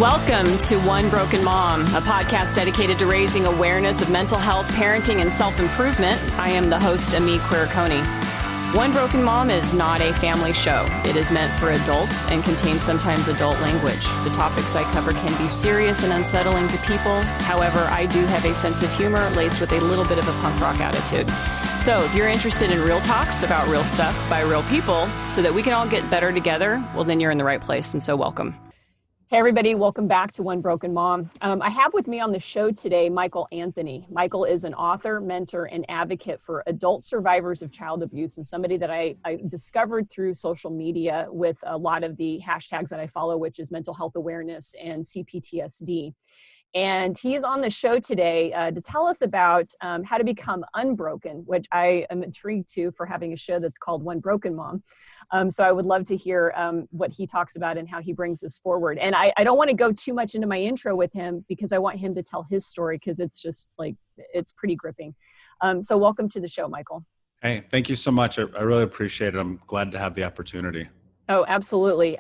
Welcome to One Broken Mom, a podcast dedicated to raising awareness of mental health, parenting, and self-improvement. I am the host, Ameé Coney. One Broken Mom is not a family show. It is meant for adults and contains sometimes adult language. The topics I cover can be serious and unsettling to people. However, I do have a sense of humor laced with a little bit of a punk rock attitude. So if you're interested in real talks about real stuff by real people so that we can all get better together, well, then you're in the right place, and so welcome. Hey, everybody. Welcome back to One Broken Mom. I have with me on the show today, Michael Anthony. Michael is an author, mentor, and advocate for adult survivors of child abuse, and somebody that I discovered through social media with a lot of the hashtags that I follow, which is mental health awareness and CPTSD. And he's on the show today to tell us about how to become unbroken, which I am intrigued to for having a show that's called One Broken Mom. So I would love to hear what he talks about and how he brings this forward. And I don't want to go too much into my intro with him because I want him to tell his story because it's just like, it's pretty gripping. So welcome to the show, Michael. Hey, thank you so much. I really appreciate it. I'm glad to have the opportunity. Oh, absolutely.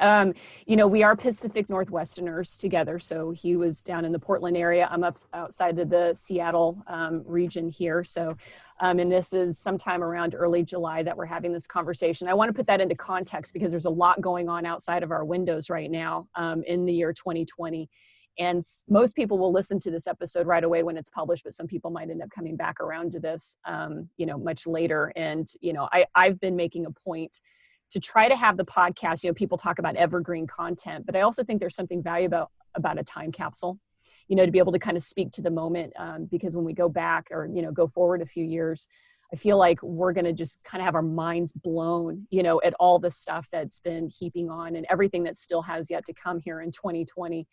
We are Pacific Northwesterners together. So he was down in the Portland area. I'm up outside of the Seattle region here. So, and this is sometime around early July that we're having this conversation. I want to put that into context because there's a lot going on outside of our windows right now in the year 2020. And most people will listen to this episode right away when it's published, but some people might end up coming back around to this, much later. And, I've been making a point to try to have the podcast, people talk about evergreen content, but I also think there's something valuable about a time capsule, to be able to kind of speak to the moment, because when we go back or, go forward a few years, I feel like we're going to just kind of have our minds blown, at all the stuff that's been heaping on and everything that still has yet to come here in 2020.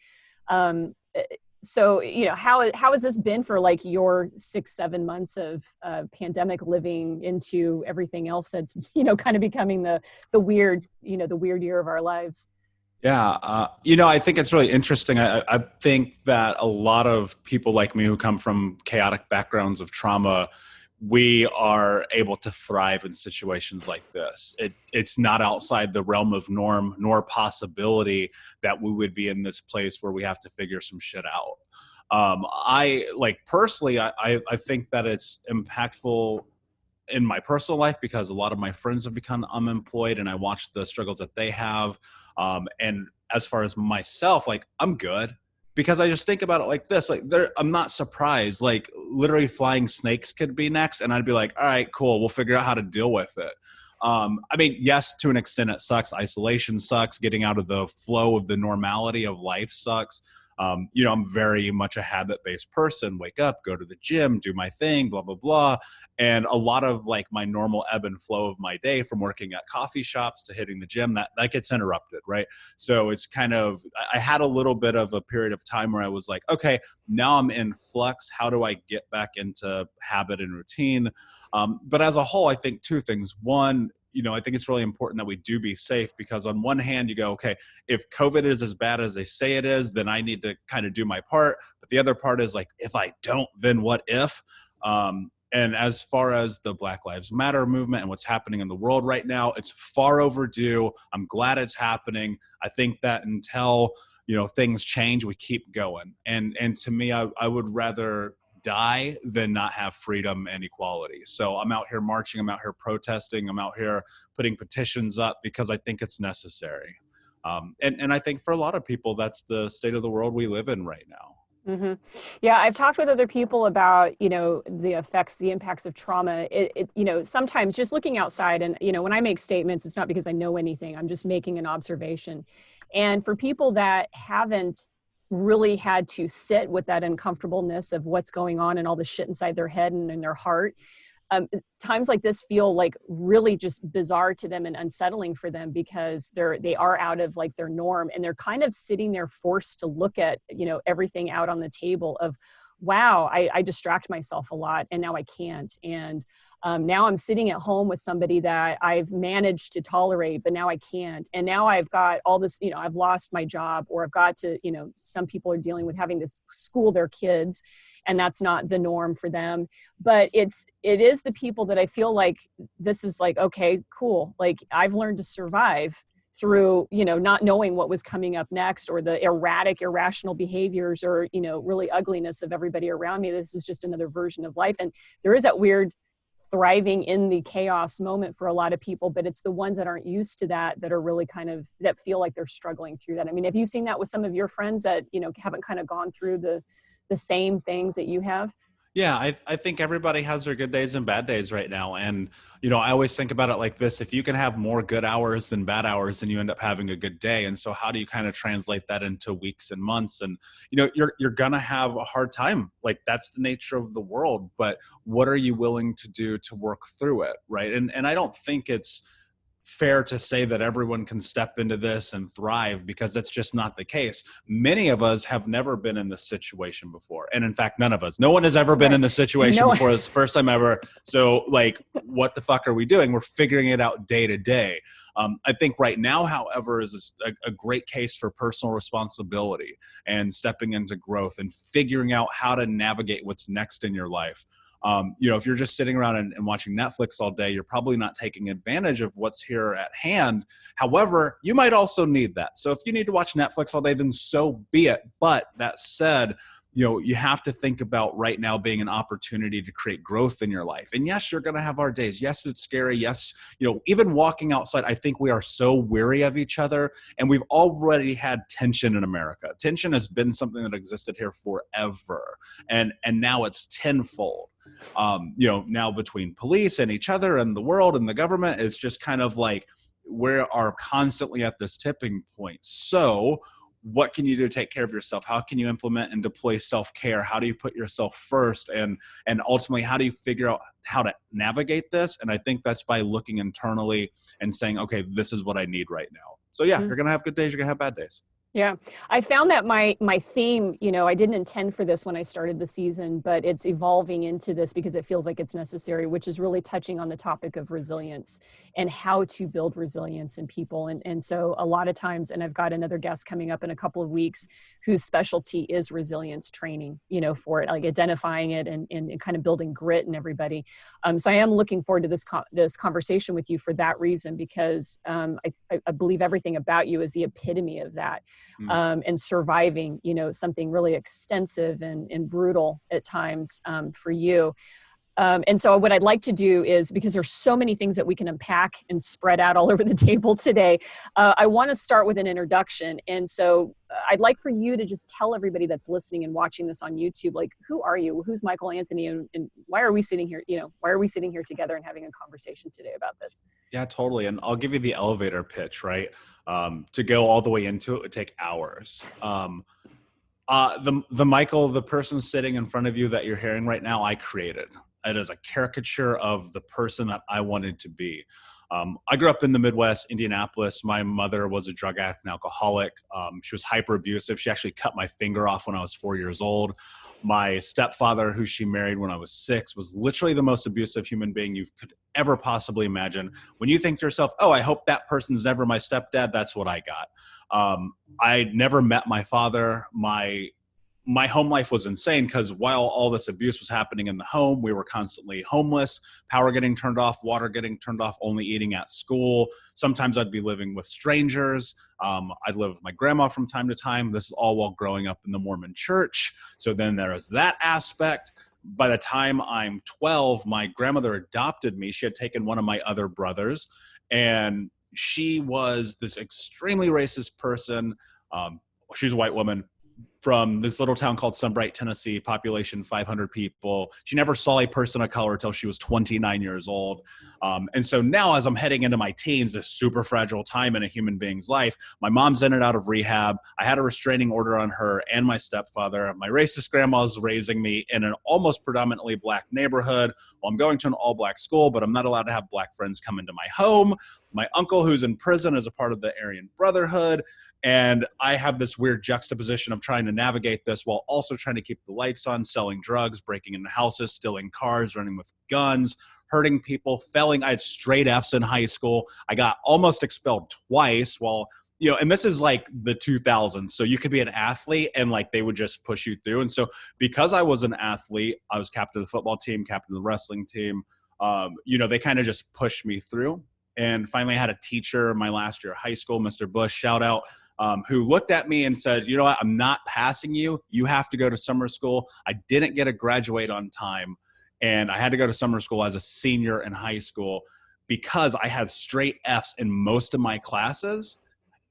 So, how has this been for like your 6-7 months of pandemic living into everything else that's, kind of becoming the weird year of our lives? Yeah. I think it's really interesting. I think that a lot of people like me who come from chaotic backgrounds of trauma, we are able to thrive in situations like this. It's not outside the realm of norm nor possibility that we would be in this place where we have to figure some shit out. I think that it's impactful in my personal life because a lot of my friends have become unemployed and I watch the struggles that they have. And as far as myself, I'm good. Because I just think about it like this, I'm not surprised, literally flying snakes could be next. And I'd be like, all right, cool. We'll figure out how to deal with it. Yes, to an extent it sucks. Isolation sucks. Getting out of the flow of the normality of life sucks. I'm very much a habit-based person, wake up, go to the gym, do my thing, blah, blah, blah. And a lot of my normal ebb and flow of my day from working at coffee shops to hitting the gym, that gets interrupted, right? So it's kind of, I had a little bit of a period of time where I was like, okay, now I'm in flux. How do I get back into habit and routine? But as a whole, I think two things. One, I think it's really important that we do be safe because on one hand you go, okay, if COVID is as bad as they say it is, then I need to kind of do my part. But the other part is if I don't, then what if? And as far as the Black Lives Matter movement and what's happening in the world right now, it's far overdue. I'm glad it's happening. I think that until, things change, we keep going. And to me, I would rather die than not have freedom and equality. So I'm out here marching, I'm out here protesting, I'm out here putting petitions up because I think it's necessary. And I think for a lot of people, that's the state of the world we live in right now. Mm-hmm. Yeah, I've talked with other people about, the impacts of trauma. Sometimes just looking outside and, when I make statements, it's not because I know anything, I'm just making an observation. And for people that haven't really had to sit with that uncomfortableness of what's going on and all the shit inside their head and in their heart, times like this feel really just bizarre to them and unsettling for them because they are out of their norm and they're kind of sitting there forced to look at, everything out on the table of, wow, I distract myself a lot and now I can't. And now I'm sitting at home with somebody that I've managed to tolerate, but now I can't. And now I've got all this, I've lost my job or I've got to, some people are dealing with having to school their kids and that's not the norm for them. But it is the people that I feel like this is okay, cool. I've learned to survive through, not knowing what was coming up next, or the erratic, irrational behaviors, or, really ugliness of everybody around me. This is just another version of life. And there is that weird thriving in the chaos moment for a lot of people, but it's the ones that aren't used to that are really that feel like they're struggling through that. I mean, have you seen that with some of your friends that, haven't kind of gone through the same things that you have? Yeah, I think everybody has their good days and bad days right now. And, I always think about it like this: if you can have more good hours than bad hours, then you end up having a good day. And so how do you kind of translate that into weeks and months? And, you're going to have a hard time. Like, that's the nature of the world. But what are you willing to do to work through it? Right. And I don't think it's fair to say that everyone can step into this and thrive, because that's just not the case. Many of us have never been in this situation before. And in fact, none of us, no one has ever been in this situation before. It's the first time ever. So like, what the fuck are we doing? We're figuring it out day to day. I think right now, however, is a great case for personal responsibility and stepping into growth and figuring out how to navigate what's next in your life. If you're just sitting around and watching Netflix all day, you're probably not taking advantage of what's here at hand. However, you might also need that. So if you need to watch Netflix all day, then so be it. But that said, you have to think about right now being an opportunity to create growth in your life. And yes, you're going to have hard days. Yes, it's scary. Yes, even walking outside, I think we are so weary of each other. And we've already had tension in America. Tension has been something that existed here forever. And now it's tenfold. Now between police and each other and the world and the government, it's just kind of like we are constantly at this tipping point. So what can you do to take care of yourself? How can you implement and deploy self-care? How do you put yourself first? And ultimately, how do you figure out how to navigate this? And I think that's by looking internally and saying, okay, this is what I need right now. So yeah, You're going to have good days. You're going to have bad days. Yeah, I found that my theme, I didn't intend for this when I started the season, but it's evolving into this because it feels like it's necessary, which is really touching on the topic of resilience and how to build resilience in people. And so a lot of times, and I've got another guest coming up in a couple of weeks whose specialty is resilience training, for it, like identifying it and kind of building grit in everybody. So I am looking forward to this conversation with you for that reason, because I believe everything about you is the epitome of that. And surviving, something really extensive and brutal at times for you. And so what I'd like to do is, because there's so many things that we can unpack and spread out all over the table today, I want to start with an introduction. And so I'd like for you to just tell everybody that's listening and watching this on YouTube, like, who are you? Who's Michael Anthony? And why are we sitting here? Why are we sitting here together and having a conversation today about this? Yeah, totally. And I'll give you the elevator pitch, right? To go all the way into it would take hours. The Michael, the person sitting in front of you that you're hearing right now, I created. It is a caricature of the person that I wanted to be. I grew up in the Midwest, Indianapolis. My mother was a drug addict and alcoholic. She was hyper abusive. She actually cut my finger off when I was 4 years old. My stepfather, who she married when I was 6, was literally the most abusive human being you could ever possibly imagine. When you think to yourself, oh, I hope that person's never my stepdad, that's what I got. I never met my father. My home life was insane because while all this abuse was happening in the home, we were constantly homeless, power getting turned off, water getting turned off, only eating at school. Sometimes I'd be living with strangers. I'd live with my grandma from time to time. This is all while growing up in the Mormon church. So then there is that aspect. By the time I'm 12, my grandmother adopted me. She had taken one of my other brothers, and she was this extremely racist person. She's a white woman from this little town called Sunbright, Tennessee, population 500 people. She never saw a person of color until she was 29 years old. And so now, as I'm heading into my teens, this super fragile time in a human being's life, my mom's in and out of rehab. I had a restraining order on her and my stepfather. My racist grandma's raising me in an almost predominantly black neighborhood. Well, I'm going to an all-black school, but I'm not allowed to have black friends come into my home. My uncle, who's in prison, is a part of the Aryan Brotherhood. And I have this weird juxtaposition of trying to navigate this while also trying to keep the lights on, selling drugs, breaking into houses, stealing cars, running with guns, hurting people, failing. I had straight Fs in high school. I got almost expelled twice while, and this is like the 2000s. So you could be an athlete and like they would just push you through. And so because I was an athlete, I was captain of the football team, captain of the wrestling team. They kind of just pushed me through. And finally I had a teacher my last year of high school, Mr. Bush, shout out, who looked at me and said, you know what, I'm not passing you. You have to go to summer school. I didn't get to graduate on time. And I had to go to summer school as a senior in high school because I had straight Fs in most of my classes.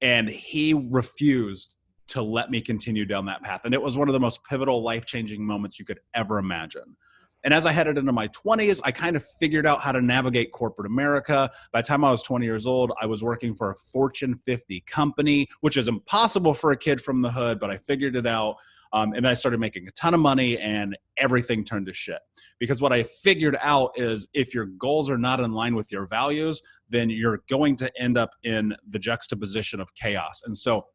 And he refused to let me continue down that path. And it was one of the most pivotal, life-changing moments you could ever imagine. And as I headed into my 20s, I kind of figured out how to navigate corporate America. By the time I was 20 years old, I was working for a Fortune 50 company, which is impossible for a kid from the hood, but I figured it out. And then I started making a ton of money and everything turned to shit. Because what I figured out is if your goals are not in line with your values, then you're going to end up in the juxtaposition of chaos. And so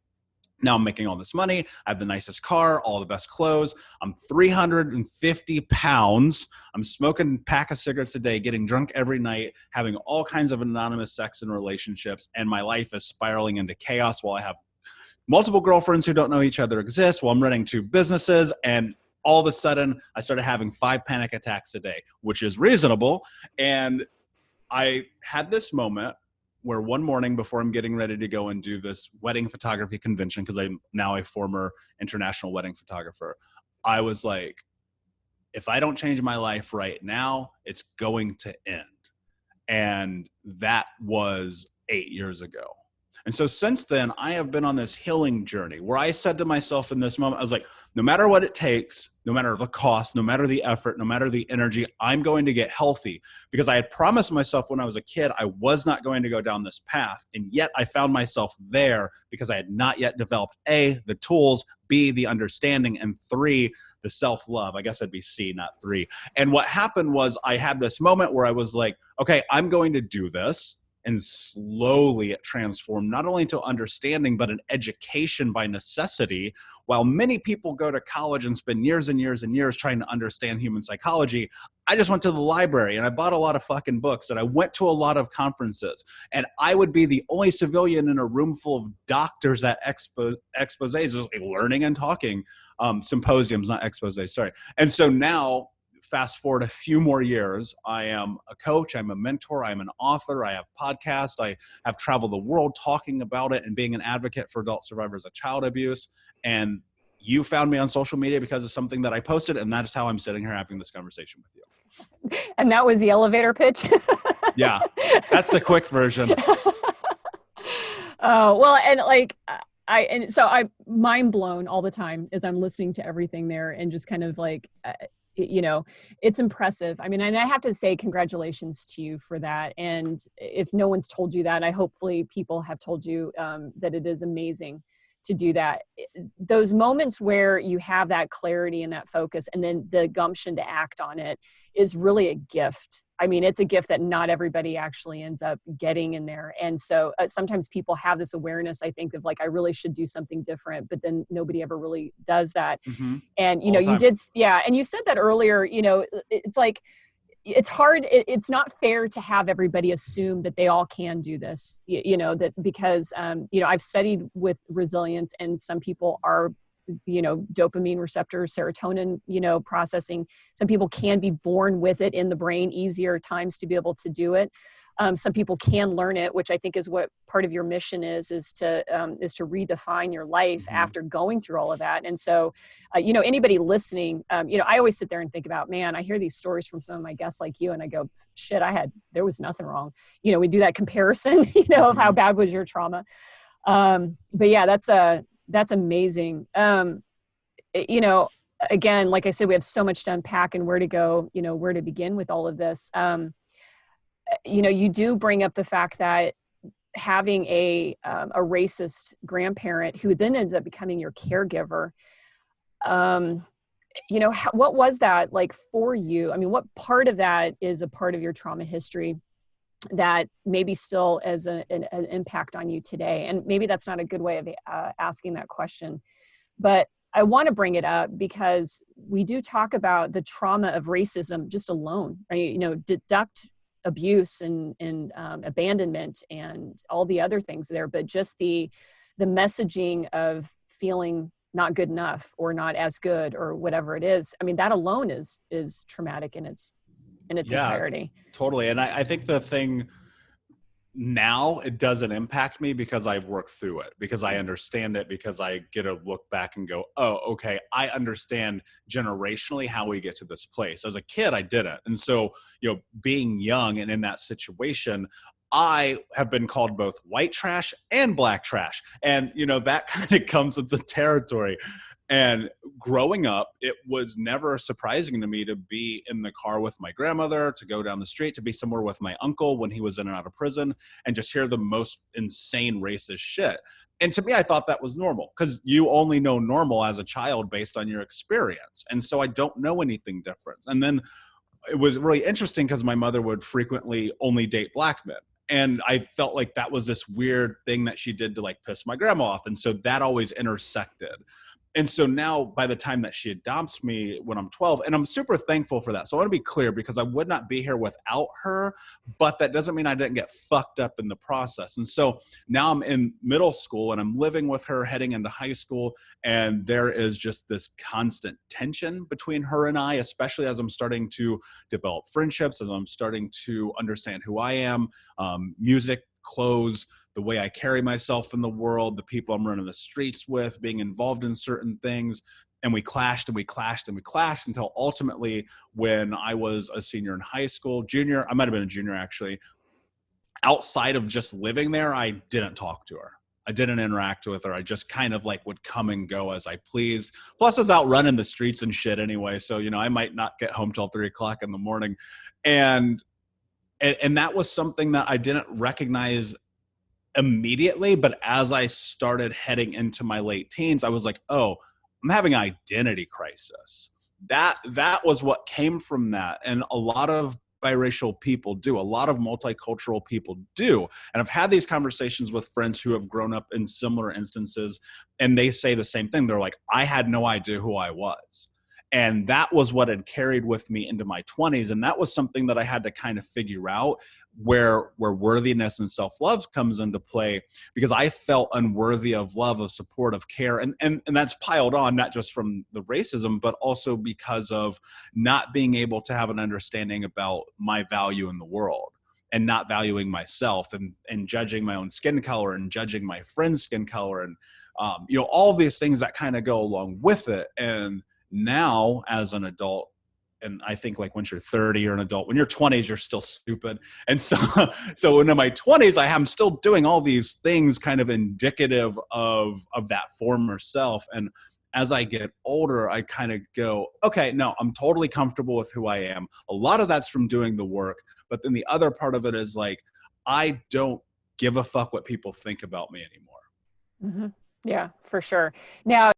now I'm making all this money. I have the nicest car, all the best clothes. I'm 350 pounds. I'm smoking a pack of cigarettes a day, getting drunk every night, having all kinds of anonymous sex and relationships. And my life is spiraling into chaos while I have multiple girlfriends who don't know each other exist, while I'm running 2 businesses. And all of a sudden I started having 5 panic attacks a day, which is reasonable. And I had this moment where one morning before I'm getting ready to go and do this wedding photography convention, because I'm now a former international wedding photographer, I was like, if I don't change my life right now, it's going to end. And that was 8 years ago. And so since then, I have been on this healing journey where I said to myself in this moment, I was like, no matter what it takes, no matter the cost, no matter the effort, no matter the energy, I'm going to get healthy. Because I had promised myself when I was a kid, I was not going to go down this path. And yet I found myself there because I had not yet developed A, the tools, B, the understanding, and 3, the self-love. I guess that'd be C, not 3. And what happened was I had this moment where I was like, okay, I'm going to do this. And slowly it transformed not only into understanding, but an education by necessity. While many people go to college and spend years and years and years trying to understand human psychology, I just went to the library and I bought a lot of fucking books and I went to a lot of conferences. And I would be the only civilian in a room full of doctors at exposés, like learning and talking, symposiums, not exposés, sorry. And so now, fast forward a few more years, I am a coach, I'm a mentor, I'm an author, I have podcasts, I have traveled the world talking about it and being an advocate for adult survivors of child abuse. And you found me on social media because of something that I posted, and that is how I'm sitting here having this conversation with you. And that was the elevator pitch? Yeah, that's the quick version. Oh, well, and like, I'm mind blown all the time as I'm listening to everything there and just kind of like, you know, it's impressive. I mean, and I have to say congratulations to you for that. And if no one's told you that, hopefully people have told you that it is amazing to do that. Those moments where you have that clarity and that focus and then the gumption to act on it is really a gift. I mean, it's a gift that not everybody actually ends up getting in there. And so sometimes people have this awareness, I think, of like, I really should do something different, but then nobody ever really does that. Mm-hmm. And, you know, you did, yeah. And you said that earlier, you know, it's like, it's hard. It's not fair to have everybody assume that they all can do this, you know, that because, you know, I've studied with resilience and some people are, you know, dopamine receptors, serotonin, you know, processing. Some people can be born with it in the brain, easier times to be able to do it. Some people can learn it, which I think is what part of your mission is to redefine your life mm-hmm. after going through all of that. And so, you know, anybody listening, you know, I always sit there and think about, man, I hear these stories from some of my guests like you, and I go, shit, there was nothing wrong. You know, we do that comparison, you know, of how bad was your trauma. But yeah, that's amazing. You know, again, like I said, we have so much to unpack and where to go, you know, where to begin with all of this. You know, you do bring up the fact that having a racist grandparent who then ends up becoming your caregiver, you know, what was that like for you? I mean, what part of that is a part of your trauma history that maybe still has an impact on you today? And maybe that's not a good way of asking that question, but I want to bring it up because we do talk about the trauma of racism just alone, right? You know, deduct abuse and abandonment and all the other things there, but just the messaging of feeling not good enough or not as good or whatever it is. I mean, that alone is traumatic in its entirety. Totally. And I think the thing now it doesn't impact me because I've worked through it, because I understand it, because I get to look back and go, oh, okay, I understand generationally how we get to this place. As a kid, I didn't. And so, being young and in that situation, I have been called both white trash and black trash. And, that kind of comes with the territory. And growing up, it was never surprising to me to be in the car with my grandmother, to go down the street, to be somewhere with my uncle when he was in and out of prison, and just hear the most insane racist shit. And to me, I thought that was normal, because you only know normal as a child based on your experience. And so I don't know anything different. And then it was really interesting because my mother would frequently only date black men. And I felt like that was this weird thing that she did to like piss my grandma off. And so that always intersected. And so now by the time that she adopts me when I'm 12, and I'm super thankful for that. So I want to be clear, because I would not be here without her, but that doesn't mean I didn't get fucked up in the process. And so now I'm in middle school and I'm living with her heading into high school. And there is just this constant tension between her and I, especially as I'm starting to develop friendships, as I'm starting to understand who I am, music, clothes, the way I carry myself in the world, the people I'm running the streets with, being involved in certain things. And we clashed and we clashed and we clashed until ultimately when I was a senior in high school, junior, I might've been a junior actually, outside of just living there, I didn't talk to her. I didn't interact with her. I just kind of like would come and go as I pleased. Plus I was out running the streets and shit anyway. So, I might not get home till 3:00 in the morning. And that was something that I didn't recognize immediately, but as I started heading into my late teens, I was like, oh, I'm having an identity crisis. That was what came from that. And a lot of biracial people do, a lot of multicultural people do. And I've had these conversations with friends who have grown up in similar instances, and they say the same thing. They're like, I had no idea who I was. And that was what had carried with me into my 20s. And that was something that I had to kind of figure out where worthiness and self-love comes into play, because I felt unworthy of love, of support, of care. And that's piled on, not just from the racism, but also because of not being able to have an understanding about my value in the world, and not valuing myself, and judging my own skin color and judging my friend's skin color. And, all these things that kind of go along with it. And now as an adult, and I think like once you're 30, you're an adult. When you're 20s, you're still stupid. And so in my 20s, I'm still doing all these things kind of indicative of that former self. And as I get older, I kind of go, okay, no, I'm totally comfortable with who I am. A lot of that's from doing the work. But then the other part of it is like, I don't give a fuck what people think about me anymore. Mm-hmm. Yeah, for sure. Now,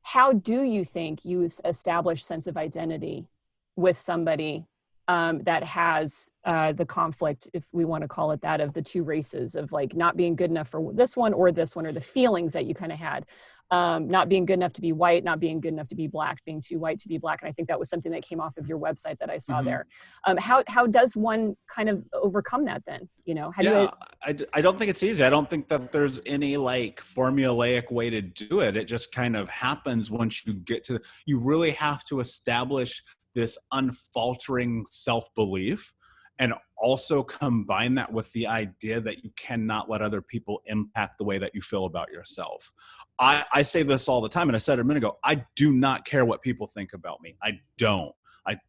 how do you think you establish sense of identity with somebody that has the conflict, if we want to call it that, of the two races, of like not being good enough for this one, or the feelings that you kind of had, not being good enough to be white, not being good enough to be black, being too white to be black. And I think that was something that came off of your website that I saw there. How does one kind of overcome that then? I don't think it's easy. I don't think that there's any like formulaic way to do it. It just kind of happens once you get to, you really have to establish this unfaltering self-belief, and also combine that with the idea that you cannot let other people impact the way that you feel about yourself. I say this all the time, and I said it a minute ago, I do not care what people think about me. I don't.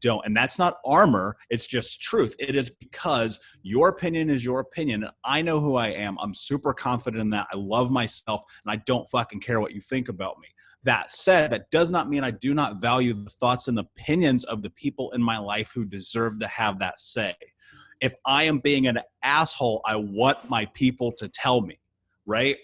And that's not armor. It's just truth. It is because your opinion is your opinion. I know who I am. I'm super confident in that. I love myself, and I don't fucking care what you think about me. That said, that does not mean I do not value the thoughts and opinions of the people in my life who deserve to have that say. If I am being an asshole, I want my people to tell me, right?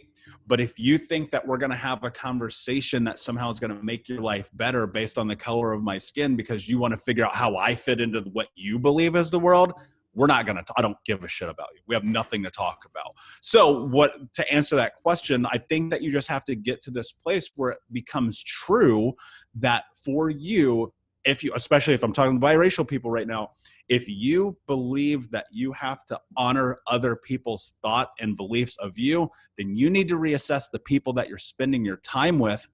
But if you think that we're going to have a conversation that somehow is going to make your life better based on the color of my skin because you want to figure out how I fit into what you believe is the world, we're not going to, I don't give a shit about you. We have nothing to talk about. So to answer that question, I think that you just have to get to this place where it becomes true that for you, especially if I'm talking to biracial people right now, if you believe that you have to honor other people's thought and beliefs of you, then you need to reassess the people that you're spending your time with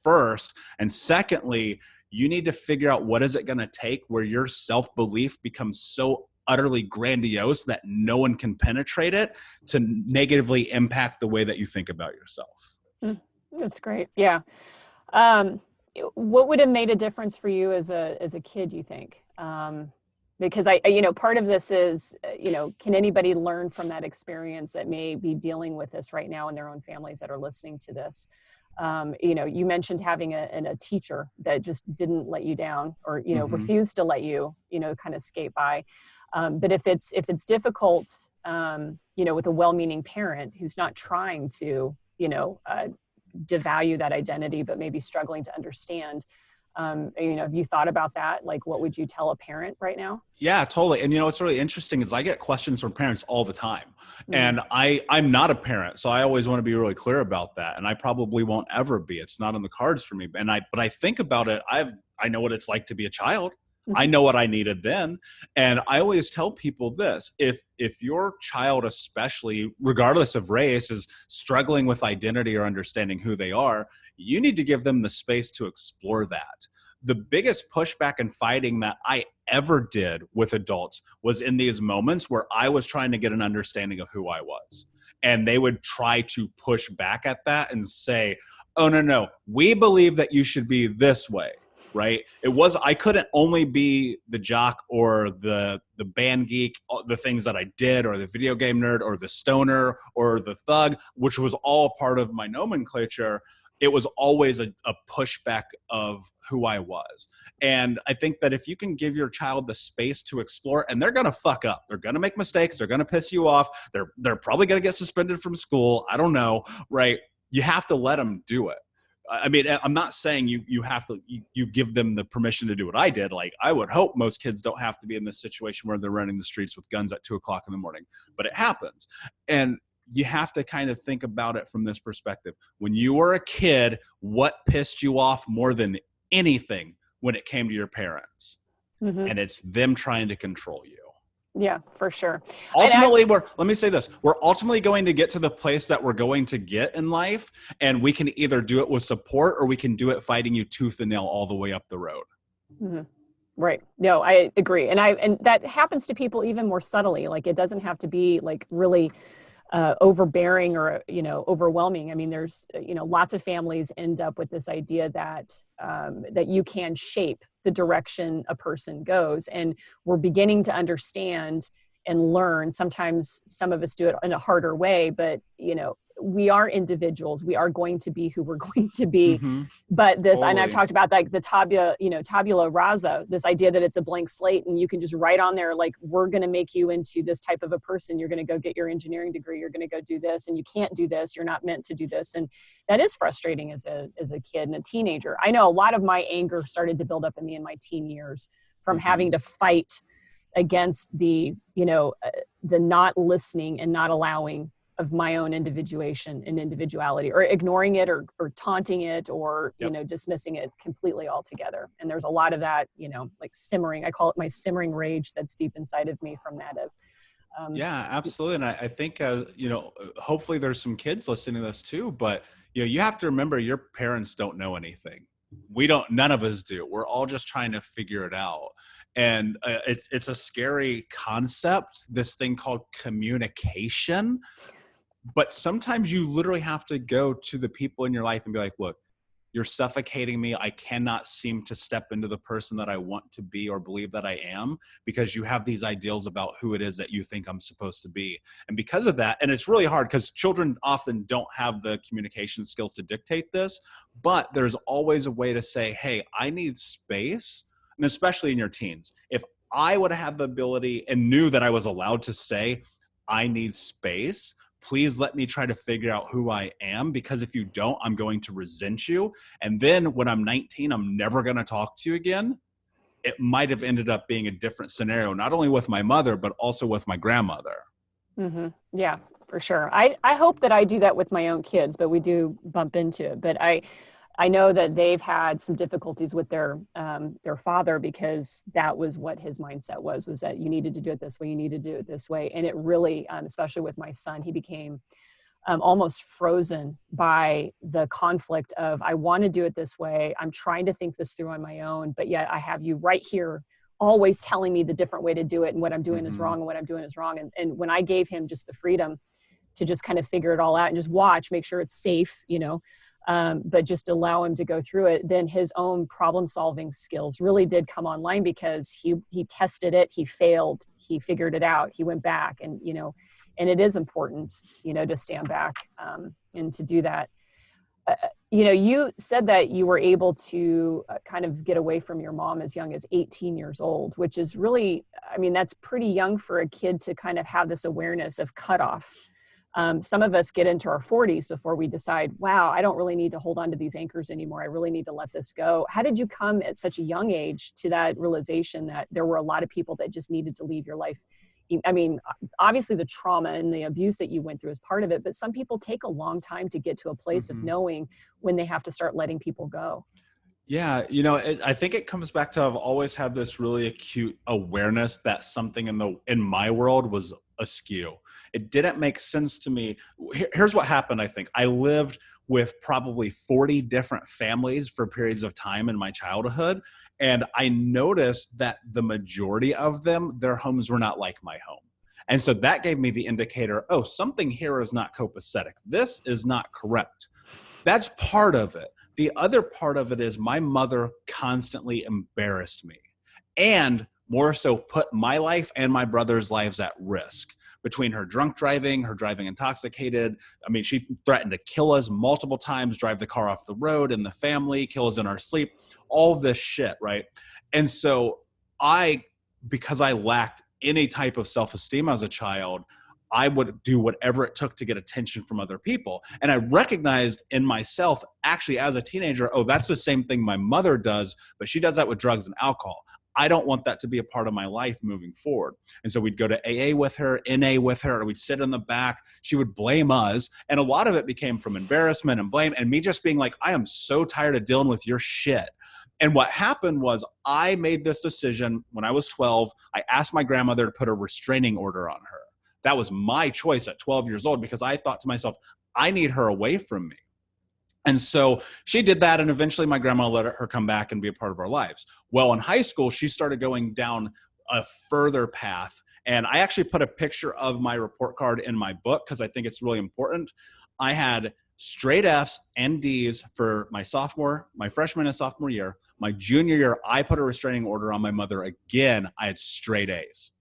first. And secondly, you need to figure out what is it going to take where your self-belief becomes so utterly grandiose that no one can penetrate it to negatively impact the way that you think about yourself. That's great. Yeah. What would have made a difference for you as a kid, you think? Because part of this is, can anybody learn from that experience that may be dealing with this right now in their own families that are listening to this? You mentioned having a teacher that just didn't let you down or, refused to let you, kind of skate by. But if it's difficult, with a well-meaning parent who's not trying to, devalue that identity, but maybe struggling to understand, have you thought about that? Like, what would you tell a parent right now? Yeah, totally. And what's really interesting is I get questions from parents all the time. Mm-hmm. And I'm not a parent, so I always want to be really clear about that. And I probably won't ever be. It's not on the cards for me. But I think about it. I know what it's like to be a child. I know what I needed then. And I always tell people this, if your child, especially regardless of race, is struggling with identity or understanding who they are, you need to give them the space to explore that. The biggest pushback and fighting that I ever did with adults was in these moments where I was trying to get an understanding of who I was. And they would try to push back at that and say, oh, no, we believe that you should be this way. Right? I couldn't only be the jock or the band geek, the things that I did, or the video game nerd or the stoner or the thug, which was all part of my nomenclature. It was always a pushback of who I was. And I think that if you can give your child the space to explore, and they're going to fuck up, they're going to make mistakes, they're going to piss you off, they're probably going to get suspended from school. I don't know, right? You have to let them do it. I mean, I'm not saying you have to, you give them the permission to do what I did. Like, I would hope most kids don't have to be in this situation where they're running the streets with guns at 2:00 in the morning, but it happens. And you have to kind of think about it from this perspective. When you were a kid, what pissed you off more than anything when it came to your parents? Mm-hmm. And it's them trying to control you. Yeah, for sure. Ultimately, let me say this. We're ultimately going to get to the place that we're going to get in life, and we can either do it with support or we can do it fighting you tooth and nail all the way up the road. Mm-hmm. Right. No, I agree. And that happens to people even more subtly. Like, it doesn't have to be like really overbearing or, overwhelming. I mean, there's, lots of families end up with this idea that you can shape the direction a person goes. And we're beginning to understand and learn. Sometimes some of us do it in a harder way, but, we are individuals. We are going to be who we're going to be. Mm-hmm. But this, totally. And I've talked about like the tabula rasa, this idea that it's a blank slate and you can just write on there, like, we're going to make you into this type of a person. You're going to go get your engineering degree. You're going to go do this, and you can't do this. You're not meant to do this. And that is frustrating as a kid and a teenager. I know a lot of my anger started to build up in me in my teen years from mm-hmm. having to fight against the not listening and not allowing of my own individuation and individuality, or ignoring it or taunting it or, yep. Dismissing it completely altogether. And there's a lot of that, like simmering, I call it my simmering rage that's deep inside of me from that. Yeah, absolutely. And I think, hopefully there's some kids listening to this too, but you have to remember your parents don't know anything. None of us do. We're all just trying to figure it out. And it's a scary concept, this thing called communication. But sometimes you literally have to go to the people in your life and be like, look, you're suffocating me. I cannot seem to step into the person that I want to be or believe that I am, because you have these ideals about who it is that you think I'm supposed to be. And because of that, and it's really hard because children often don't have the communication skills to dictate this, but there's always a way to say, hey, I need space. And especially in your teens, if I would have the ability and knew that I was allowed to say, I need space, please let me try to figure out who I am, because if you don't, I'm going to resent you. And then when I'm 19, I'm never going to talk to you again. It might have ended up being a different scenario, not only with my mother, but also with my grandmother. Mm-hmm. Yeah, for sure. I hope that I do that with my own kids, but we do bump into it. But I know that they've had some difficulties with their father, because that was what his mindset was that you needed to do it this way, you need to do it this way. And it really, especially with my son, he became almost frozen by the conflict of, I want to do it this way. I'm trying to think this through on my own, but yet I have you right here always telling me the different way to do it and what I'm doing is Mm-hmm. wrong and what I'm doing is wrong. And when I gave him just the freedom to just kind of figure it all out and just watch, make sure it's safe, but just allow him to go through it, then his own problem solving skills really did come online, because he tested it, he failed, he figured it out, he went back, and it is important, to stand back and to do that. You said that you were able to kind of get away from your mom as young as 18 years old, which is really, that's pretty young for a kid to kind of have this awareness of cutoff. Some of us get into our 40s before we decide, wow, I don't really need to hold on to these anchors anymore. I really need to let this go. How did you come at such a young age to that realization that there were a lot of people that just needed to leave your life? Obviously the trauma and the abuse that you went through is part of it, but some people take a long time to get to a place of knowing when they have to start letting people go. Yeah. I think it comes back to, I've always had this really acute awareness that something in my world was askew. It didn't make sense to me. Here's what happened. I think I lived with probably 40 different families for periods of time in my childhood. And I noticed that the majority of them, their homes were not like my home. And so that gave me the indicator, oh, something here is not copacetic. This is not correct. That's part of it. The other part of it is my mother constantly embarrassed me, and more so put my life and my brother's lives at risk. Between her drunk driving, her driving intoxicated. She threatened to kill us multiple times, drive the car off the road and the family, kill us in our sleep, all this shit, right? And so because I lacked any type of self-esteem as a child, I would do whatever it took to get attention from other people. And I recognized in myself, actually as a teenager, oh, that's the same thing my mother does, but she does that with drugs and alcohol. I don't want that to be a part of my life moving forward. And so we'd go to AA with her, NA with her, or we'd sit in the back. She would blame us. And a lot of it became from embarrassment and blame, and me just being like, I am so tired of dealing with your shit. And what happened was I made this decision when I was 12. I asked my grandmother to put a restraining order on her. That was my choice at 12 years old, because I thought to myself, I need her away from me. And so she did that, and eventually my grandma let her come back and be a part of our lives. Well, in high school, she started going down a further path. And I actually put a picture of my report card in my book because I think it's really important. I had straight Fs and Ds for my freshman and sophomore year. My junior year, I put a restraining order on my mother again. I had straight As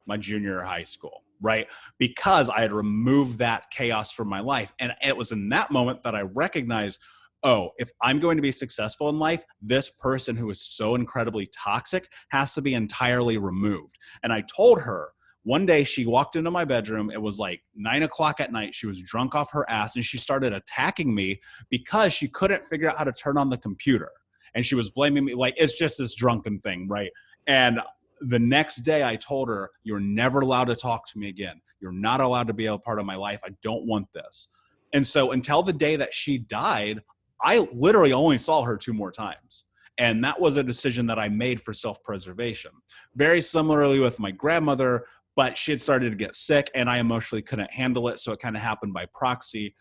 my junior year of high school, right? Because I had removed that chaos from my life. And it was in that moment that I recognized, oh, if I'm going to be successful in life, this person who is so incredibly toxic has to be entirely removed. And I told her, one day she walked into my bedroom. It was like 9:00 at night. She was drunk off her ass, and she started attacking me because she couldn't figure out how to turn on the computer. And she was blaming me like, it's just this drunken thing, right? And the next day I told her, you're never allowed to talk to me again. You're not allowed to be a part of my life. I don't want this. And so until the day that she died, I literally only saw her 2 more times. And that was a decision that I made for self-preservation. Very similarly with my grandmother, but she had started to get sick and I emotionally couldn't handle it. So it kind of happened by proxy.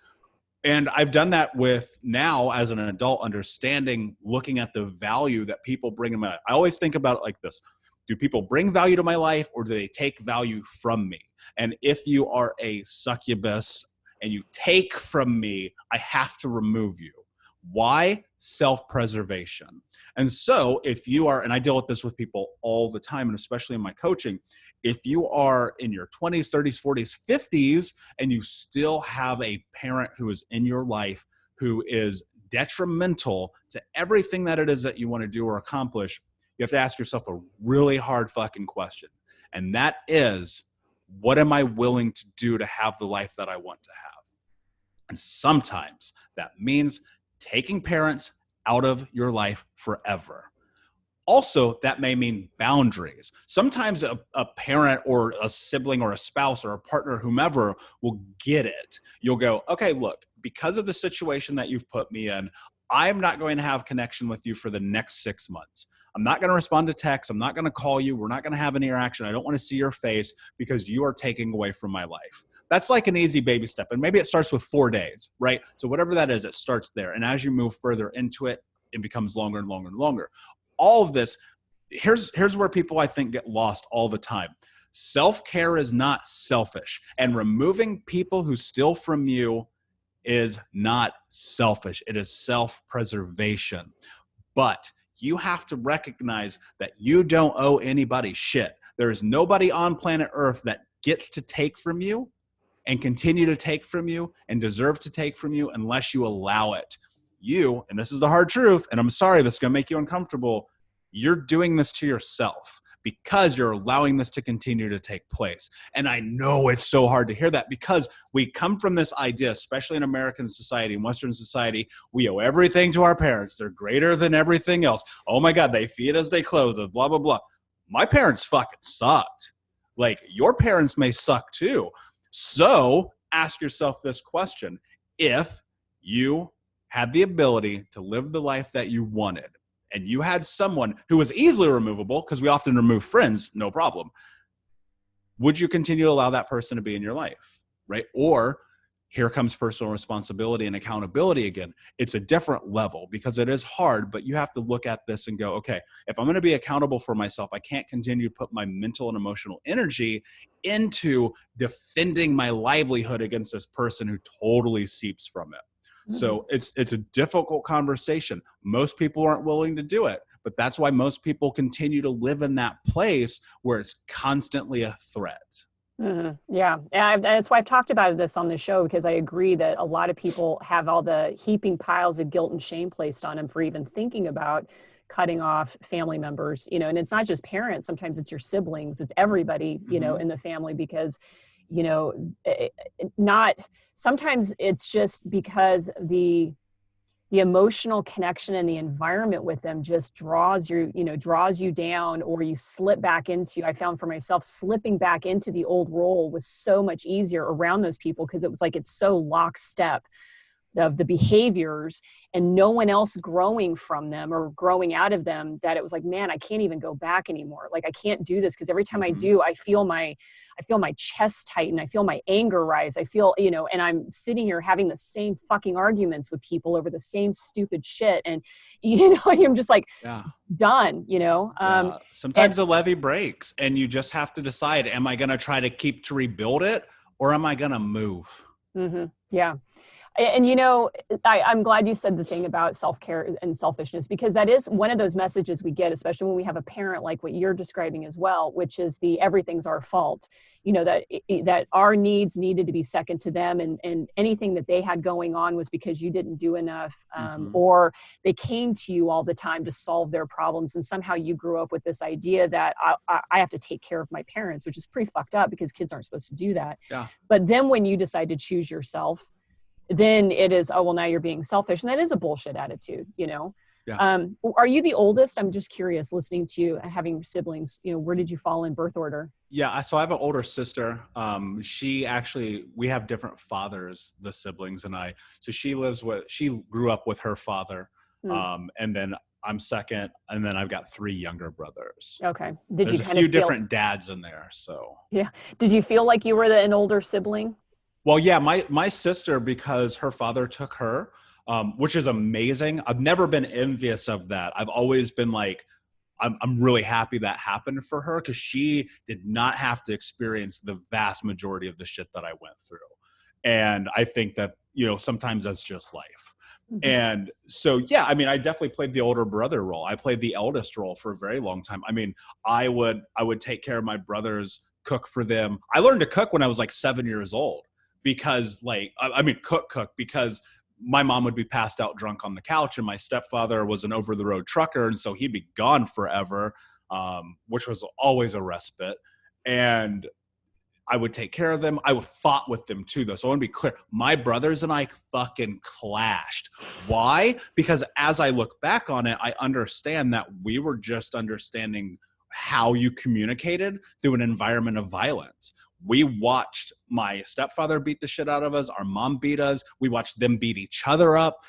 And I've done that with now as an adult, understanding, looking at the value that people bring in my life. I always think about it like this. Do people bring value to my life, or do they take value from me? And if you are a succubus and you take from me, I have to remove you. Why? Self-preservation. And so if you are, and I deal with this with people all the time, and especially in my coaching, if you are in your 20s, 30s, 40s, 50s, and you still have a parent who is in your life who is detrimental to everything that it is that you want to do or accomplish, you have to ask yourself a really hard fucking question. And that is, what am I willing to do to have the life that I want to have? And sometimes that means taking parents out of your life forever. Also, that may mean boundaries. Sometimes a parent or a sibling or a spouse or a partner, whomever, will get it. You'll go, okay, look, because of the situation that you've put me in, I'm not going to have connection with you for the next 6 months. I'm not going to respond to texts. I'm not going to call you. We're not going to have any interaction. I don't want to see your face because you are taking away from my life. That's like an easy baby step. And maybe it starts with 4 days, right? So whatever that is, it starts there. And as you move further into it, it becomes longer and longer and longer. All of this, here's where people, I think, get lost all the time. Self-care is not selfish, and removing people who steal from you is not selfish. It is self-preservation. But you have to recognize that you don't owe anybody shit. There is nobody on planet Earth that gets to take from you and continue to take from you and deserve to take from you unless you allow it. You, and this is the hard truth, and I'm sorry, this is going to make you uncomfortable, you're doing this to yourself because you're allowing this to continue to take place. And I know it's so hard to hear that because we come from this idea, especially in American society, in Western society, we owe everything to our parents. They're greater than everything else. Oh my God, they feed us, they clothe us, blah, blah, blah. My parents fucking sucked. Like, your parents may suck too. So ask yourself this question. If you had the ability to live the life that you wanted, and you had someone who was easily removable, because we often remove friends, no problem, would you continue to allow that person to be in your life, right? Or here comes personal responsibility and accountability again. It's a different level because it is hard, but you have to look at this and go, okay, if I'm going to be accountable for myself, I can't continue to put my mental and emotional energy into defending my livelihood against this person who totally seeps from it. So it's a difficult conversation. Most people aren't willing to do it, but that's why most people continue to live in that place where it's constantly a threat. Yeah. And that's why I've talked about this on the show, because I agree that a lot of people have all the heaping piles of guilt and shame placed on them for even thinking about cutting off family members, and it's not just parents. Sometimes it's your siblings, it's everybody, in the family, because, sometimes it's just because the emotional connection and the environment with them just draws you down, or you slip back into, I found for myself, slipping back into the old role was so much easier around those people because it was like, it's so lockstep of the behaviors and no one else growing from them or growing out of them, that it was like, man, I can't even go back anymore. Like, I can't do this, because every time I do, I feel my chest tighten. I feel my anger rise. I feel, and I'm sitting here having the same fucking arguments with people over the same stupid shit. And, I'm just like, done, Sometimes the levee breaks and you just have to decide, am I going to try to keep to rebuild it, or am I going to move? Yeah. And, I'm glad you said the thing about self-care and selfishness, because that is one of those messages we get, especially when we have a parent like what you're describing as well, which is the everything's our fault, that our needs needed to be second to them. And anything that they had going on was because you didn't do enough, or they came to you all the time to solve their problems. And somehow you grew up with this idea that I have to take care of my parents, which is pretty fucked up because kids aren't supposed to do that. Yeah. But then when you decide to choose yourself, then it is, oh, well, now you're being selfish. And that is a bullshit attitude, Yeah. Are you the oldest? I'm just curious, listening to you, having siblings, where did you fall in birth order? Yeah. So I have an older sister. We have different fathers, the siblings and I. So she grew up with her father. And then I'm second. And then I've got 3 younger brothers. Okay. There's a few different dads in there. So yeah. Did you feel like you were an older sibling? Well, yeah, my sister, because her father took her, which is amazing. I've never been envious of that. I've always been like, I'm really happy that happened for her, because she did not have to experience the vast majority of the shit that I went through. And I think that, sometimes that's just life. And so, yeah, I mean, I definitely played the older brother role. I played the eldest role for a very long time. I mean, I would take care of my brothers, cook for them. I learned to cook when I was like 7 years old. Because cook, because my mom would be passed out drunk on the couch, and my stepfather was an over-the-road trucker, and so he'd be gone forever, which was always a respite. And I would take care of them. I would fought with them too, though. So I want to be clear. My brothers and I fucking clashed. Why? Because as I look back on it, I understand that we were just understanding how you communicated through an environment of violence. We watched my stepfather beat the shit out of us. Our mom beat us. We watched them beat each other up,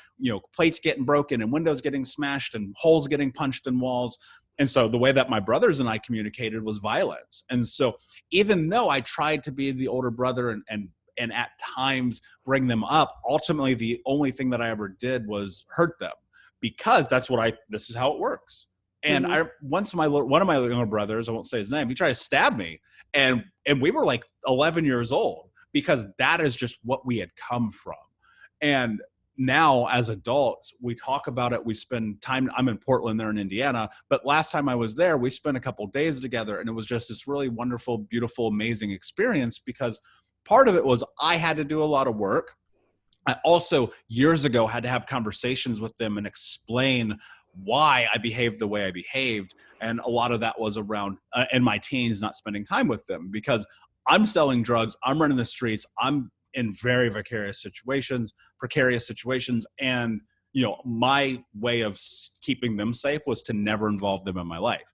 plates getting broken and windows getting smashed and holes getting punched in walls. And so the way that my brothers and I communicated was violence. And so even though I tried to be the older brother and at times bring them up, ultimately the only thing that I ever did was hurt them, because this is how it works. And one of my younger brothers, I won't say his name, he tried to stab me. And we were like 11 years old, because that is just what we had come from. And now as adults, we talk about it. We spend time, I'm in Portland, they're in Indiana, but last time I was there, we spent a couple of days together, and it was just this really wonderful, beautiful, amazing experience, because part of it was I had to do a lot of work. I also years ago had to have conversations with them and explain why I behaved the way I behaved. And a lot of that was around in my teens, not spending time with them, because I'm selling drugs, I'm running the streets, I'm in very precarious situations. And, my way of keeping them safe was to never involve them in my life.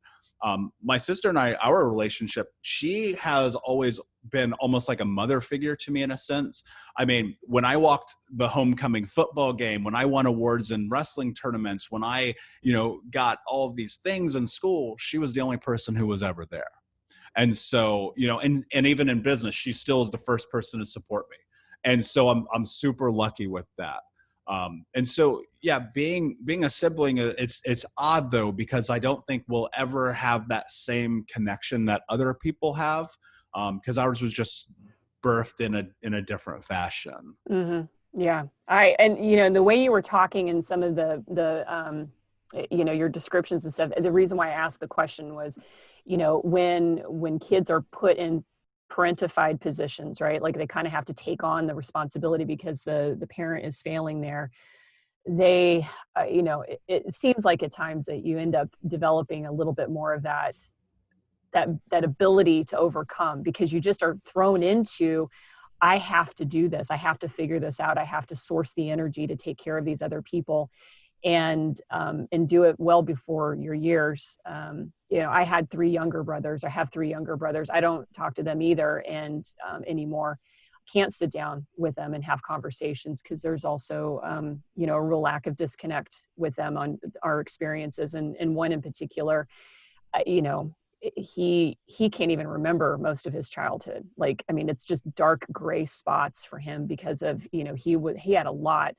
My sister and I, our relationship, she has always been almost like a mother figure to me in a sense. I mean, when I walked the homecoming football game, when I won awards in wrestling tournaments, when I, got all of these things in school, she was the only person who was ever there. And so, and even in business, she still is the first person to support me. And so I'm super lucky with that. And so, yeah, being a sibling, it's odd though, because I don't think we'll ever have that same connection that other people have. Because ours was just birthed in a different fashion. Mm-hmm. Yeah. And the way you were talking in some of the your descriptions and stuff, the reason why I asked the question was, when kids are put in parentified positions, right? Like they kind of have to take on the responsibility because the parent is failing there. They, it seems like at times that you end up developing a little bit more of that ability to overcome, because you just are thrown into, I have to do this. I have to figure this out. I have to source the energy to take care of these other people, and do it well before your years. I had 3 younger brothers. I have 3 younger brothers. I don't talk to them either, and anymore. Can't sit down with them and have conversations, because there's also a real lack of disconnect with them on our experiences. And one in particular, he can't even remember most of his childhood. Like, I mean, it's just dark gray spots for him because of, he had a lot.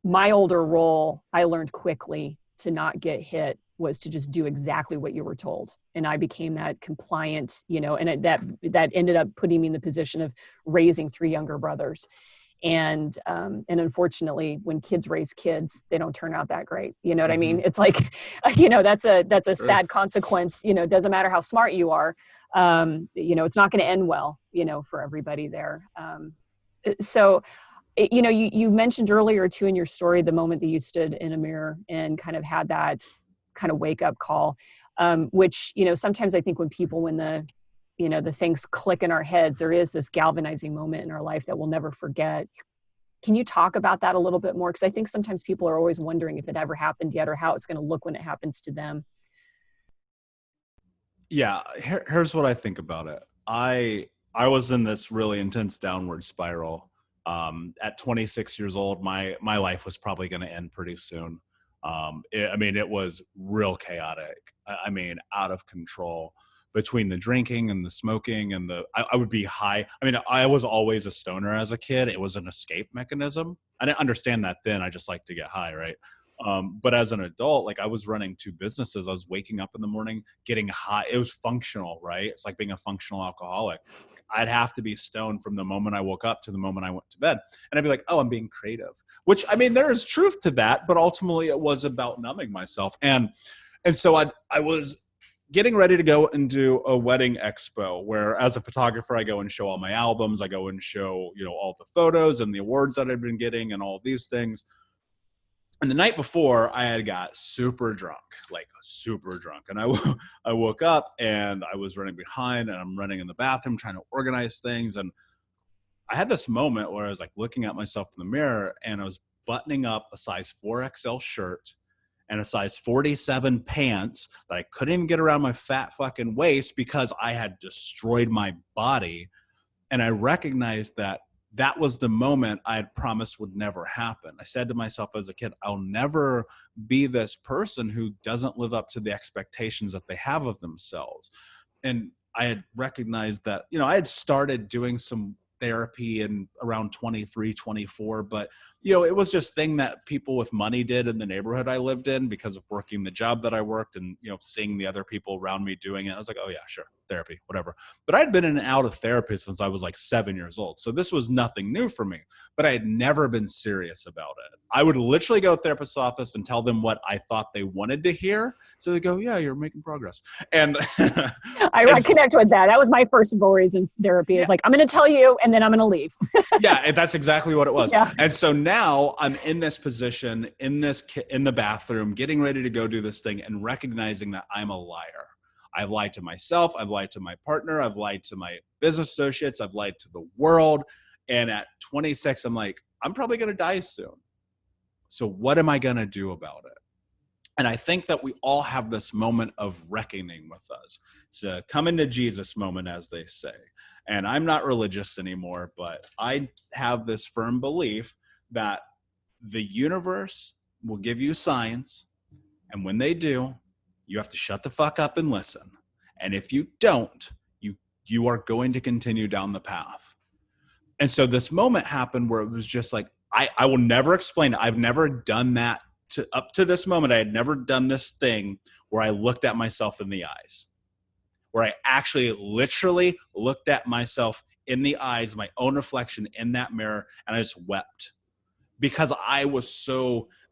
My older role, I learned quickly to not get hit, was to just do exactly what you were told. And I became that compliant, and that ended up putting me in the position of raising 3 younger brothers. And unfortunately, when kids raise kids, they don't turn out that great. You know what I mean? It's like, that's a sad consequence. It doesn't matter how smart you are. It's not going to end well, for everybody there. So, you mentioned earlier too in your story, the moment that you stood in a mirror and kind of had that kind of wake up call, which, sometimes I think when the things click in our heads, there is this galvanizing moment in our life that we'll never forget. Can you talk about that a little bit more? Because I think sometimes people are always wondering if it ever happened yet, or how it's going to look when it happens to them. Yeah, here's what I think about it. I was in this really intense downward spiral. At 26 years old, my life was probably going to end pretty soon. It was real chaotic. Out of control, between the drinking and the smoking and I would be high. I was always a stoner as a kid. It was an escape mechanism. I didn't understand that then. I just like to get high, right? But as an adult, like I was running 2 businesses. I was waking up in the morning, getting high. It was functional, right? It's like being a functional alcoholic. I'd have to be stoned from the moment I woke up to the moment I went to bed. And I'd be like, oh, I'm being creative, which, there is truth to that, but ultimately it was about numbing myself. And so I was getting ready to go and do a wedding expo where, as a photographer, I go and show all my albums. I go and show, all the photos and the awards that I've been getting and all of these things. And the night before, I had got super drunk. And I woke up and I was running behind, and I'm running in the bathroom trying to organize things. And I had this moment where I was like looking at myself in the mirror, and I was buttoning up a size 4XL shirt and a size 47 pants that I couldn't even get around my fat fucking waist because I had destroyed my body. And I recognized that was the moment I had promised would never happen. I said to myself as a kid, I'll never be this person who doesn't live up to the expectations that they have of themselves. And I had recognized that, I had started doing some therapy in around 23, 24, but you know, it was just thing that people with money did in the neighborhood I lived in because of working the job that I worked and, you know, seeing the other people around me doing it. I was like, oh yeah, sure. Therapy, whatever. But I'd been in and out of therapy since I was like 7 years old. So this was nothing new for me, but I had never been serious about it. I would literally go to the therapist's office and tell them what I thought they wanted to hear. So they go, yeah, you're making progress. And I connect with that. That was my first stories in therapy. It's like, I'm going to tell you, and then I'm going to leave. Yeah, that's exactly what it was. Yeah. And so now I'm in this position, in the bathroom, getting ready to go do this thing and recognizing that I'm a liar. I've lied to myself. I've lied to my partner. I've lied to my business associates. I've lied to the world. And at 26, I'm like, I'm probably going to die soon. So what am I going to do about it? And I think that we all have this moment of reckoning with us. It's a coming to Jesus moment, as they say. And I'm not religious anymore, but I have this firm belief that the universe will give you signs. And when they do, you have to shut the fuck up and listen. And if you don't, you are going to continue down the path. And so this moment happened where it was just like, I will never explain it. I've never done that up to this moment. I had never done this thing where I looked at myself in the eyes, where I actually literally looked at myself in the eyes, my own reflection in that mirror, and I just wept. Because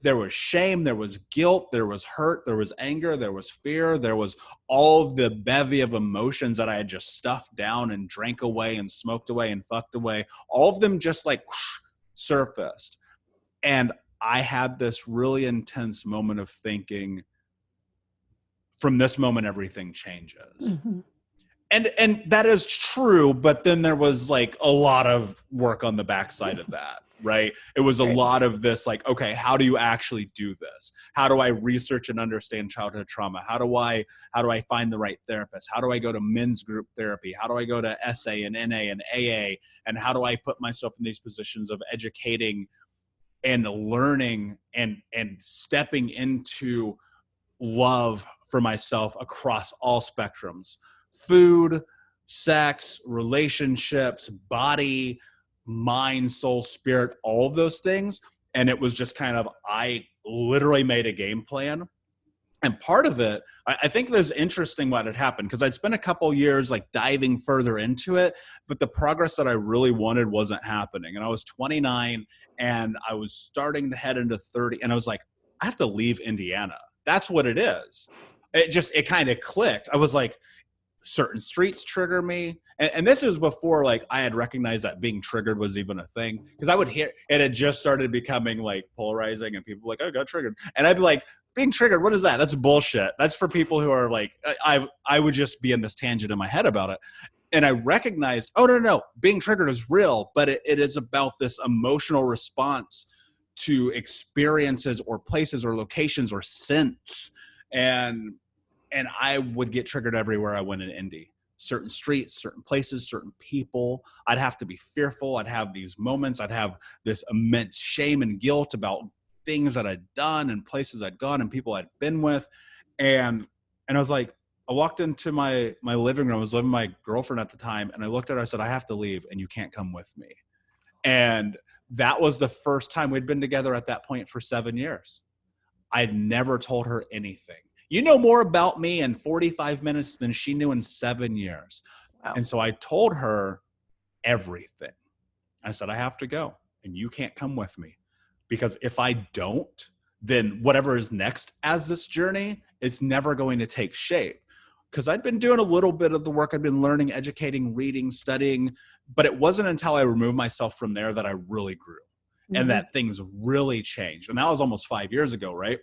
there was shame, there was guilt, there was hurt, there was anger, there was fear, there was all of the bevy of emotions that I had just stuffed down and drank away and smoked away and fucked away. All of them just like surfaced. And I had this really intense moment of thinking, from this moment, everything changes. Mm-hmm. And that is true, but then there was like a lot of work on the backside of that, right? It was a lot of this like, okay, how do you actually do this? How do I research and understand childhood trauma? How do I find the right therapist? How do I go to men's group therapy? How do I go to SA and NA and AA? And how do I put myself in these positions of educating and learning and stepping into love for myself across all spectrums? Food, sex, relationships, body, mind, soul, spirit, all of those things. And it was just kind of, I literally made a game plan. And part of it, I think it was interesting what had happened, because I'd spent a couple years like diving further into it, but the progress that I really wanted wasn't happening. And I was 29 and I was starting to head into 30. And I was like, I have to leave Indiana. That's what it is. It kind of clicked. I was like, certain streets trigger me. And this is before like I had recognized that being triggered was even a thing. Because I would hear, it had just started becoming like polarizing and people were like, oh, I got triggered. And I'd be like, being triggered, what is that? That's bullshit. That's for people who are like, I would just be in this tangent in my head about it. And I recognized, oh, no, being triggered is real, but it is about this emotional response to experiences or places or locations or scents. And I would get triggered everywhere I went in Indy. Certain streets, certain places, certain people. I'd have to be fearful. I'd have these moments. I'd have this immense shame and guilt about things that I'd done and places I'd gone and people I'd been with. And I was like, I walked into my living room. I was living with my girlfriend at the time. And I looked at her, I said, I have to leave and you can't come with me. And that was the first time. We'd been together at that point for 7 years. I'd never told her anything. You know more about me in 45 minutes than she knew in 7 years. Wow. And so I told her everything. I said, I have to go and you can't come with me, because if I don't, then whatever is next as this journey, it's never going to take shape. Because I'd been doing a little bit of the work. I'd been learning, educating, reading, studying, but it wasn't until I removed myself from there that I really grew. Mm-hmm. And that things really changed. And that was almost 5 years ago, right?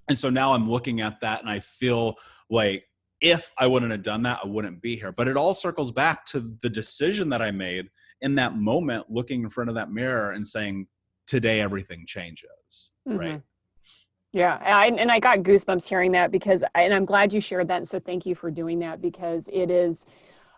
And so now I'm looking at that and I feel like if I wouldn't have done that, I wouldn't be here. But it all circles back to the decision that I made in that moment, looking in front of that mirror and saying, today, everything changes, right? Yeah. And I got goosebumps hearing that and I'm glad you shared that. And so thank you for doing that, because it is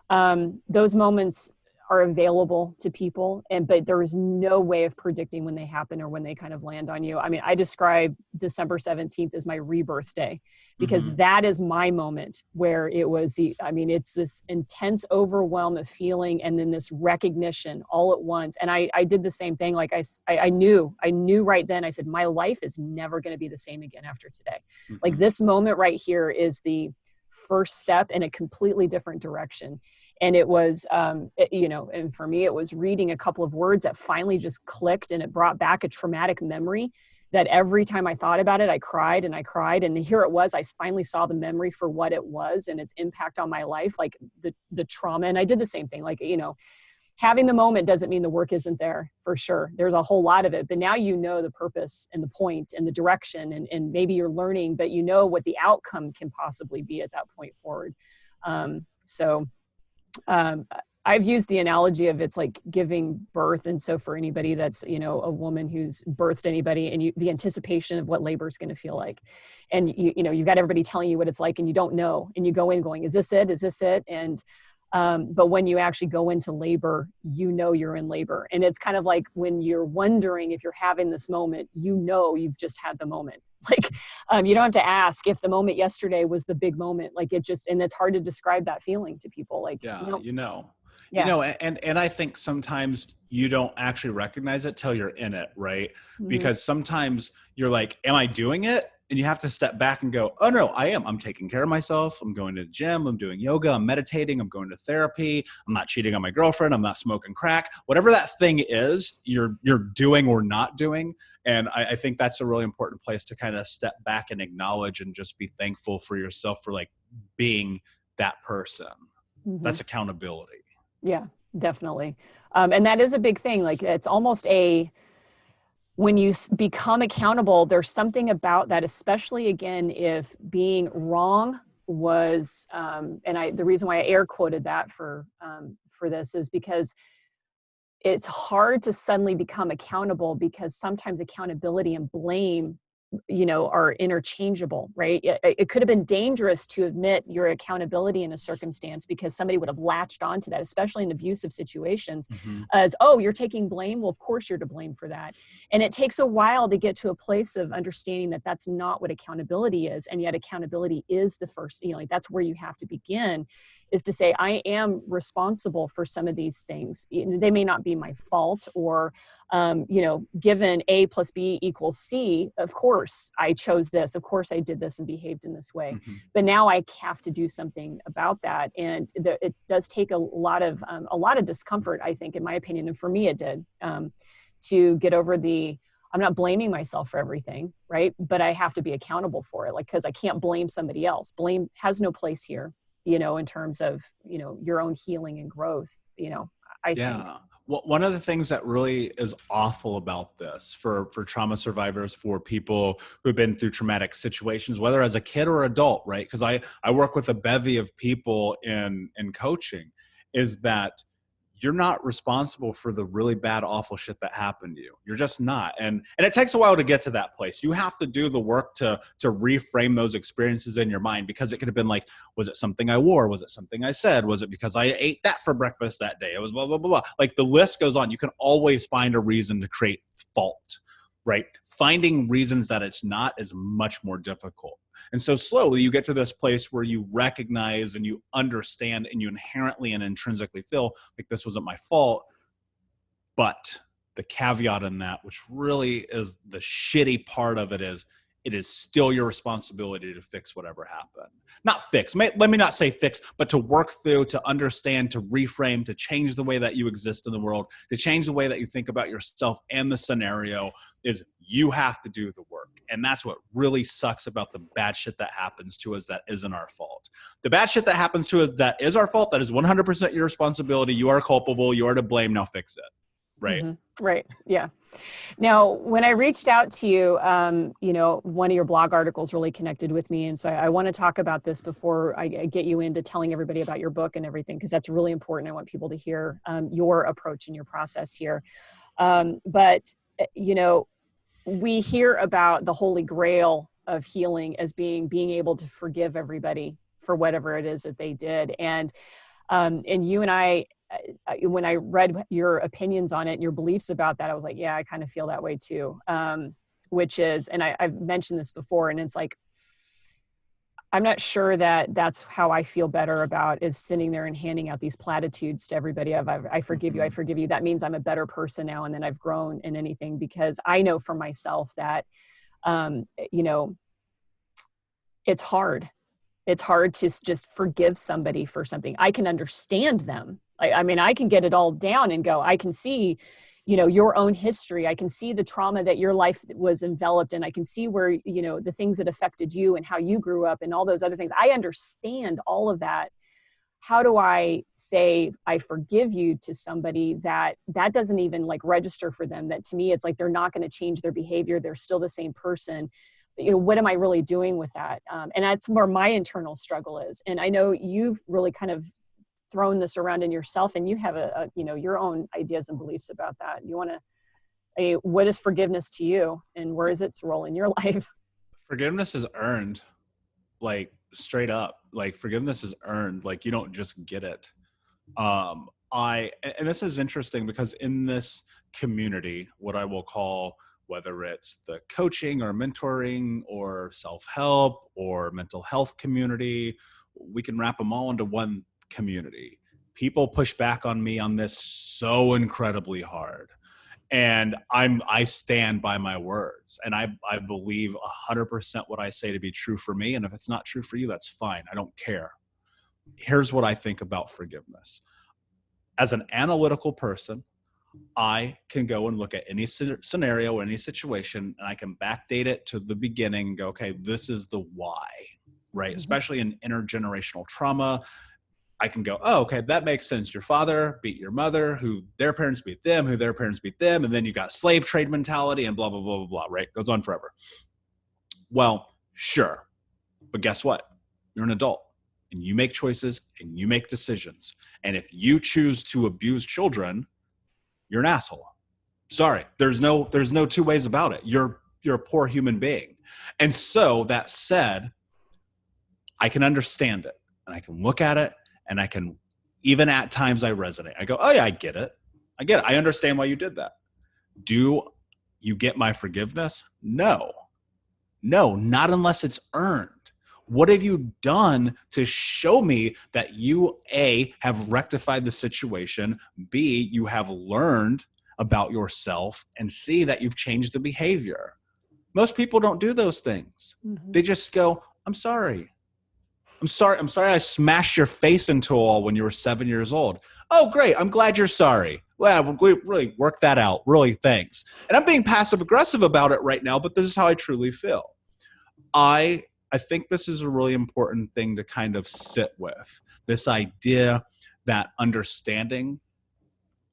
those moments are available to people, but there is no way of predicting when they happen or when they kind of land on you. I mean, I describe December 17th as my rebirth day, because that is my moment where it was it's this intense overwhelm of feeling and then this recognition all at once. And I did the same thing. Like I knew right then, I said, my life is never going to be the same again after today. Like this moment right here is the first step in a completely different direction. And it was, and for me, it was reading a couple of words that finally just clicked, and it brought back a traumatic memory that every time I thought about it, I cried and I cried. And here it was, I finally saw the memory for what it was and its impact on my life, like the trauma. And I did the same thing, like, having the moment doesn't mean the work isn't there, for sure. There's a whole lot of it, but now you know the purpose and the point and the direction, and maybe you're learning, but you know what the outcome can possibly be at that point forward. I've used the analogy of it's like giving birth. And so for anybody that's, a woman who's birthed anybody, and the anticipation of what labor is going to feel like, and you've got everybody telling you what it's like, and you don't know, and you go in going, is this it? Is this it? And but when you actually go into labor, you're in labor. And it's kind of like when you're wondering if you're having this moment, you've just had the moment. Like, you don't have to ask if the moment yesterday was the big moment. Like and it's hard to describe that feeling to people. Like, and I think sometimes you don't actually recognize it till you're in it, right? Because sometimes you're like, am I doing it? And you have to step back and go, oh no, I am. I'm taking care of myself. I'm going to the gym. I'm doing yoga. I'm meditating. I'm going to therapy. I'm not cheating on my girlfriend. I'm not smoking crack. Whatever that thing is, you're doing or not doing. And I think that's a really important place to kind of step back and acknowledge and just be thankful for yourself for like being that person. That's accountability. Yeah, definitely. And that is a big thing. Like it's almost when you become accountable, there's something about that, especially again, if being wrong was, the reason why I air quoted that for this is because it's hard to suddenly become accountable, because sometimes accountability and blame, are interchangeable, right? It could have been dangerous to admit your accountability in a circumstance, because somebody would have latched onto that, especially in abusive situations, as, oh, you're taking blame. Well, of course you're to blame for that. And it takes a while to get to a place of understanding that that's not what accountability is. And yet accountability is the first, that's where you have to begin, is to say, I am responsible for some of these things. They may not be my fault, or, given A plus B equals C, of course I chose this. Of course I did this and behaved in this way. But now I have to do something about that. And it does take a lot of discomfort, I think, in my opinion. And for me, it did, to get over I'm not blaming myself for everything, right? But I have to be accountable for it, because I can't blame somebody else. Blame has no place here, in terms of, your own healing and growth, I think. Well, one of the things that really is awful about this for trauma survivors, for people who've been through traumatic situations, whether as a kid or adult, right? Because I work with a bevy of people in coaching, is that you're not responsible for the really bad, awful shit that happened to you. You're just not. And it takes a while to get to that place. You have to do the work to reframe those experiences in your mind, because it could have been like, was it something I wore? Was it something I said? Was it because I ate that for breakfast that day? It was blah, blah, blah, blah. Like the list goes on. You can always find a reason to create fault, right? Finding reasons that it's not is much more difficult. And so slowly you get to this place where you recognize and you understand and you inherently and intrinsically feel like this wasn't my fault. But the caveat in that, which really is the shitty part of it is still your responsibility to fix whatever happened. Not fix, let me not say fix, but to work through, to understand, to reframe, to change the way that you exist in the world, to change the way that you think about yourself and the scenario. Is you have to do the work. And that's what really sucks about the bad shit that happens to us that isn't our fault. The bad shit that happens to us that is our fault, that is 100% your responsibility. You are culpable. You are to blame. Now fix it. Right. Right. Yeah. Now, when I reached out to you, one of your blog articles really connected with me. And so I want to talk about this before I get you into telling everybody about your book and everything, because that's really important. I want people to hear your approach and your process here. But we hear about the holy grail of healing as being able to forgive everybody for whatever it is that they did. And you and I when I read your opinions on it and your beliefs about that, I was like, yeah, I kind of feel that way too. Which is, and I've mentioned this before, and it's like, I'm not sure that that's how I feel better about is sitting there and handing out these platitudes to everybody of I forgive you, I forgive you. That means I'm a better person now, and then I've grown in anything, because I know for myself that, you know, it's hard. It's hard to just forgive somebody for something. I can understand them. I mean, I can get it all down and go, I can see, you know, your own history. I can see the trauma that your life was enveloped in. I can see where, you know, the things that affected you and how you grew up and all those other things. I understand all of that. How do I say I forgive you to somebody that doesn't even like register for them? That to me, it's like they're not going to change their behavior. They're still the same person. You know, what am I really doing with that? And that's where my internal struggle is. And I know you've really kind of thrown this around in yourself, and you have a you know, your own ideas and beliefs about that. You want to, what is forgiveness to you, and where is its role in your life? Forgiveness is earned, like straight up. Like forgiveness is earned. Like you don't just get it. And this is interesting because in this community, what I will call, whether it's the coaching or mentoring or self-help or mental health community, we can wrap them all into one community. People push back on me on this so incredibly hard. And I stand by my words, and I believe 100% what I say to be true for me. And if it's not true for you, that's fine. I don't care. Here's what I think about forgiveness. As an analytical person, I can go and look at any scenario, any situation, and I can backdate it to the beginning and go, okay, this is the why, right? Mm-hmm. Especially in intergenerational trauma, I can go, oh, okay, that makes sense. Your father beat your mother, who their parents beat them, who their parents beat them, and then you got slave trade mentality and blah, blah, blah, blah, blah, right? Goes on forever. Well, sure. But guess what? You're an adult, and you make choices, and you make decisions. And if you choose to abuse children, you're an asshole. Sorry. There's no two ways about it. You're a poor human being. And so that said, I can understand it, and I can look at it, and I can, even at times I resonate. I go, oh yeah, I get it. I understand why you did that. Do you get my forgiveness? No, not unless it's earned. What have you done to show me that you, A, have rectified the situation, B, you have learned about yourself, and C, that you've changed the behavior? Most people don't do those things. Mm-hmm. They just go, I'm sorry I smashed your face into a wall when you were 7 years old. Oh, great. I'm glad you're sorry. Well, we really worked that out. Really, thanks. And I'm being passive aggressive about it right now, but this is how I truly feel. I think this is a really important thing to kind of sit with. This idea that understanding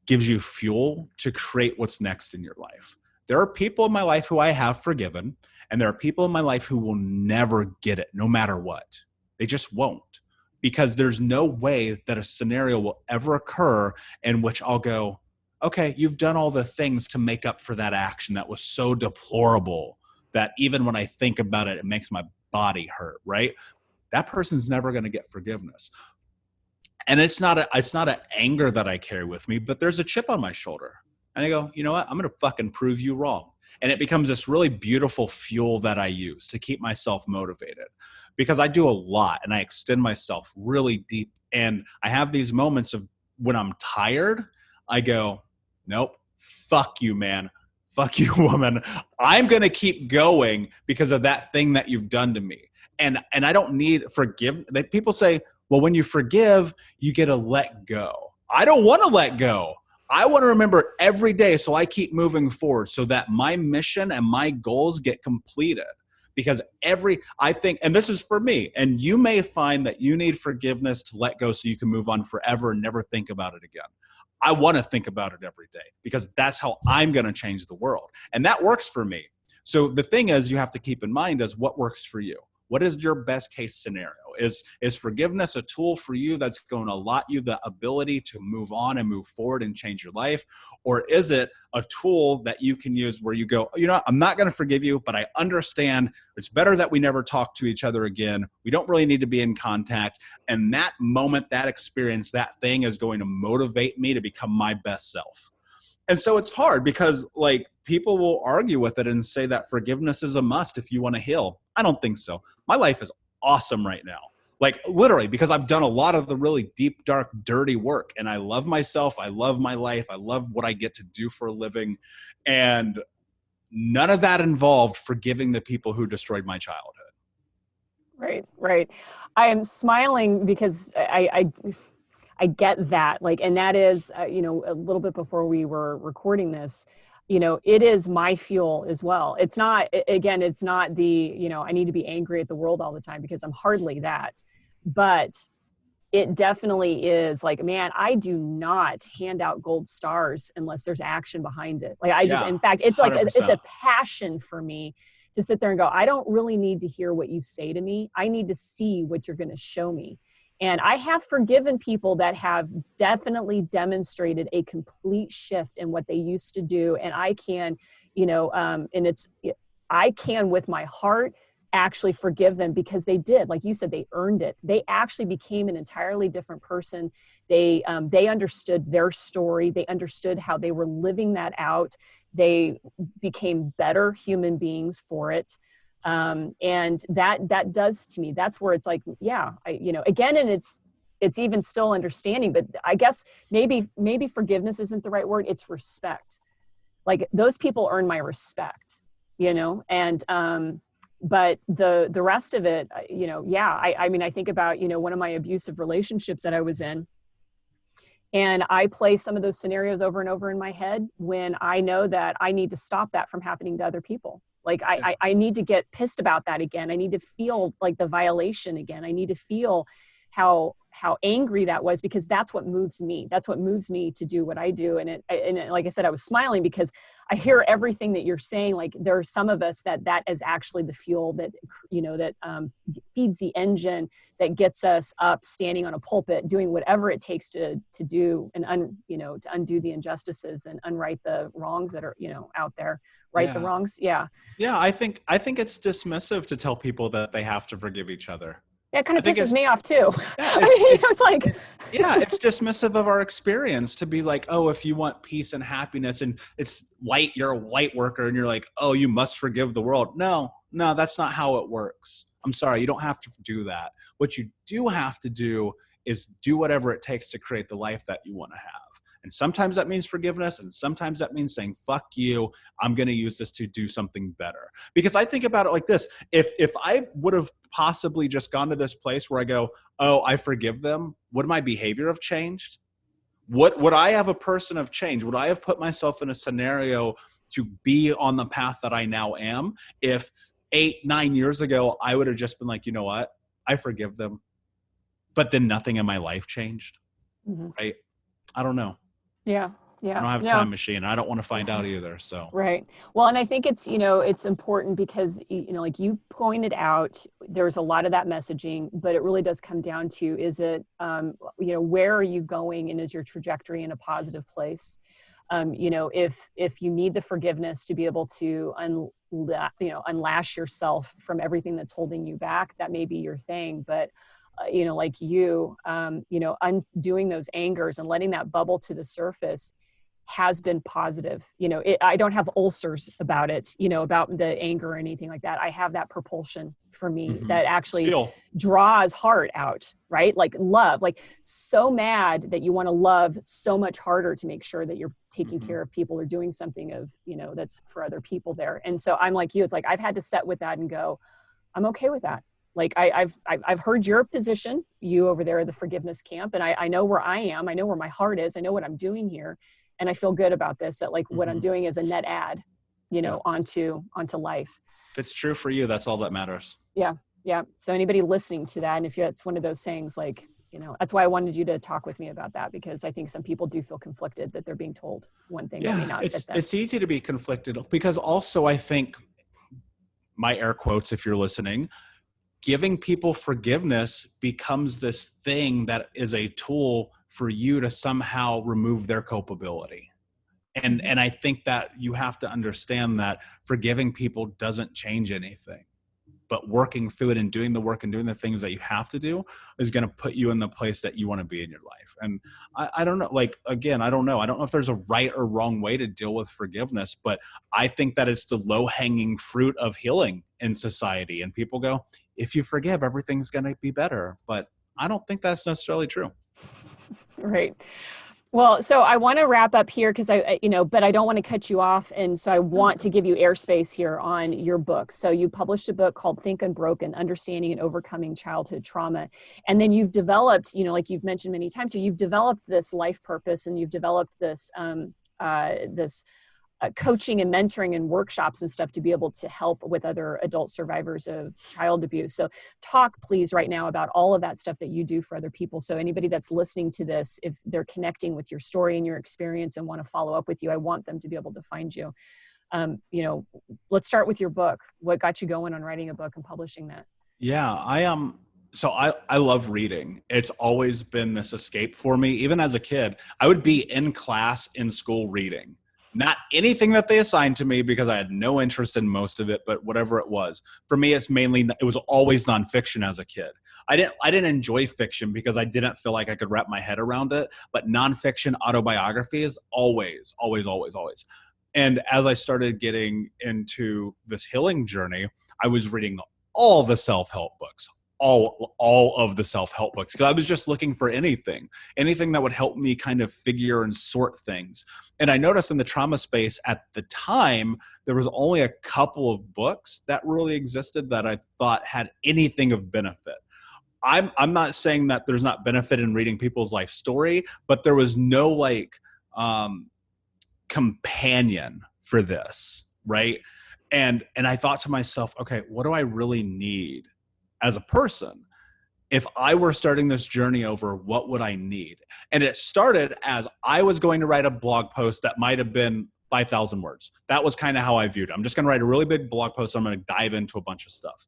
gives you fuel to create what's next in your life. There are people in my life who I have forgiven, and there are people in my life who will never get it, no matter what. They just won't, because there's no way that a scenario will ever occur in which I'll go, okay, you've done all the things to make up for that action that was so deplorable that even when I think about it, it makes my body hurt, right? That person's never going to get forgiveness. And it's not an anger that I carry with me, but there's a chip on my shoulder. And I go, you know what? I'm going to fucking prove you wrong. And it becomes this really beautiful fuel that I use to keep myself motivated, because I do a lot and I extend myself really deep. And I have these moments of when I'm tired, I go, nope, fuck you, man. Fuck you, woman. I'm going to keep going because of that thing that you've done to me. And I don't need forgiveness. People say, well, when you forgive, you get to let go. I don't want to let go. I want to remember every day, so I keep moving forward so that my mission and my goals get completed. Because I think, and this is for me, and you may find that you need forgiveness to let go so you can move on forever and never think about it again. I want to think about it every day because that's how I'm going to change the world. And that works for me. So the thing is, you have to keep in mind is what works for you. What is your best case scenario? Is forgiveness a tool for you that's going to allot you the ability to move on and move forward and change your life? Or is it a tool that you can use where you go, you know what, I'm not going to forgive you, but I understand it's better that we never talk to each other again. We don't really need to be in contact. And that moment, that experience, that thing is going to motivate me to become my best self. And so it's hard because like people will argue with it and say that forgiveness is a must if you want to heal. I don't think so. My life is awesome right now. Like literally, because I've done a lot of the really deep, dark, dirty work, and I love myself. I love my life. I love what I get to do for a living. And none of that involved forgiving the people who destroyed my childhood. Right, right. I am smiling because I get that. Like, and that is, you know, a little bit before we were recording this, you know, it is my fuel as well. It's not, again, it's not the, you know, I need to be angry at the world all the time, because I'm hardly that. But it definitely is like, man, I do not hand out gold stars unless there's action behind it. Like I just, in fact, it's 100%. Like, it's a passion for me to sit there and go, I don't really need to hear what you say to me. I need to see what you're going to show me. And I have forgiven people that have definitely demonstrated a complete shift in what they used to do. And I can, you know, I can with my heart actually forgive them, because they did, like you said, they earned it. They actually became an entirely different person. They understood their story. They understood how they were living that out. They became better human beings for it. And that does to me, that's where it's like, yeah, you know, again, and it's even still understanding, but I guess maybe forgiveness isn't the right word. It's respect. Like those people earn my respect, you know, and, but the rest of it, you know, yeah, I mean, I think about, you know, one of my abusive relationships that I was in, and I play some of those scenarios over and over in my head when I know that I need to stop that from happening to other people. Like I need to get pissed about that again. I need to feel like the violation again. I need to feel how angry that was, because that's what moves me. That's what moves me to do what I do. And like I said, I was smiling because I hear everything that you're saying. Like there are some of us that is actually the fuel that, you know, that feeds the engine that gets us up, standing on a pulpit, doing whatever it takes to do and to undo the injustices and unright the wrongs that are, you know, out there. Right. The wrongs. Yeah. Yeah. I think it's dismissive to tell people that they have to forgive each other. Yeah, it kind of pisses me off too. Yeah, it's like, it's dismissive of our experience to be like, oh, if you want peace and happiness and it's light, you're a light worker and you're like, oh, you must forgive the world. No, that's not how it works. I'm sorry. You don't have to do that. What you do have to do is do whatever it takes to create the life that you want to have. And sometimes that means forgiveness, and sometimes that means saying, fuck you, I'm going to use this to do something better. Because I think about it like this. If I would have possibly just gone to this place where I go, oh, I forgive them, would my behavior have changed? Would I have a person have changed? Would I have put myself in a scenario to be on the path that I now am? If 8-9 years ago, I would have just been like, you know what? I forgive them. But then nothing in my life changed. Mm-hmm. Right? I don't know. Yeah. Yeah. I don't have a time machine. I don't want to find out either. So. Right. Well, and I think it's, you know, it's important because, you know, like you pointed out, there's a lot of that messaging, but it really does come down to, is it, you know, where are you going, and is your trajectory in a positive place? You know, if you need the forgiveness to be able to unlash yourself from everything that's holding you back, that may be your thing. But you know, like you know, undoing those angers and letting that bubble to the surface has been positive. You know, I don't have ulcers about it, you know, about the anger or anything like that. I have that propulsion for me that actually draws heart out, right? Like love, like so mad that you want to love so much harder to make sure that you're taking care of people or doing something of, you know, that's for other people there. And so I'm like you, it's like, I've had to sit with that and go, I'm okay with that. Like I've heard your position, you over there at the forgiveness camp, and I know where I am. I know where my heart is. I know what I'm doing here, and I feel good about this. That like what I'm doing is a net add, you know, onto life. If it's true for you, that's all that matters. Yeah, yeah. So anybody listening to that, and if it's one of those things, like, you know, that's why I wanted you to talk with me about that, because I think some people do feel conflicted that they're being told one thing that may not fit them. It's easy to be conflicted because also I think, my air quotes if you're listening, giving people forgiveness becomes this thing that is a tool for you to somehow remove their culpability. And I think that you have to understand that forgiving people doesn't change anything, but working through it and doing the work and doing the things that you have to do is going to put you in the place that you want to be in your life. And I don't know, like, again, I don't know if there's a right or wrong way to deal with forgiveness, but I think that it's the low hanging fruit of healing in society. And people go, if you forgive, everything's going to be better. But I don't think that's necessarily true. Right. Well, so I want to wrap up here because but I don't want to cut you off. And so I want to give you airspace here on your book. So you published a book called Think Unbroken, Understanding and Overcoming Childhood Trauma. And then you've developed, like you've mentioned many times, so you've developed this life purpose and you've developed this, coaching and mentoring and workshops and stuff to be able to help with other adult survivors of child abuse. So talk please right now about all of that stuff that you do for other people. So anybody that's listening to this, if they're connecting with your story and your experience and want to follow up with you, I want them to be able to find you. Let's start with your book. What got you going on writing a book and publishing that? Yeah, so I love reading. It's always been this escape for me. Even as a kid, I would be in class in school reading. Not anything that they assigned to me because I had no interest in most of it, but whatever it was. For me, it was always nonfiction as a kid. I didn't enjoy fiction because I didn't feel like I could wrap my head around it, but nonfiction autobiographies, always. And as I started getting into this healing journey, I was reading all the self-help books, all of the self-help books, because I was just looking for anything that would help me kind of figure and sort things. And I noticed in the trauma space at the time, there was only a couple of books that really existed that I thought had anything of benefit. I'm not saying that there's not benefit in reading people's life story, but there was no companion for this, right? And I thought to myself, okay, what do I really need as a person? If I were starting this journey over, what would I need? And it started as I was going to write a blog post that might have been 5,000 words. That was kind of how I viewed it. I'm just going to write a really big blog post. I'm going to dive into a bunch of stuff.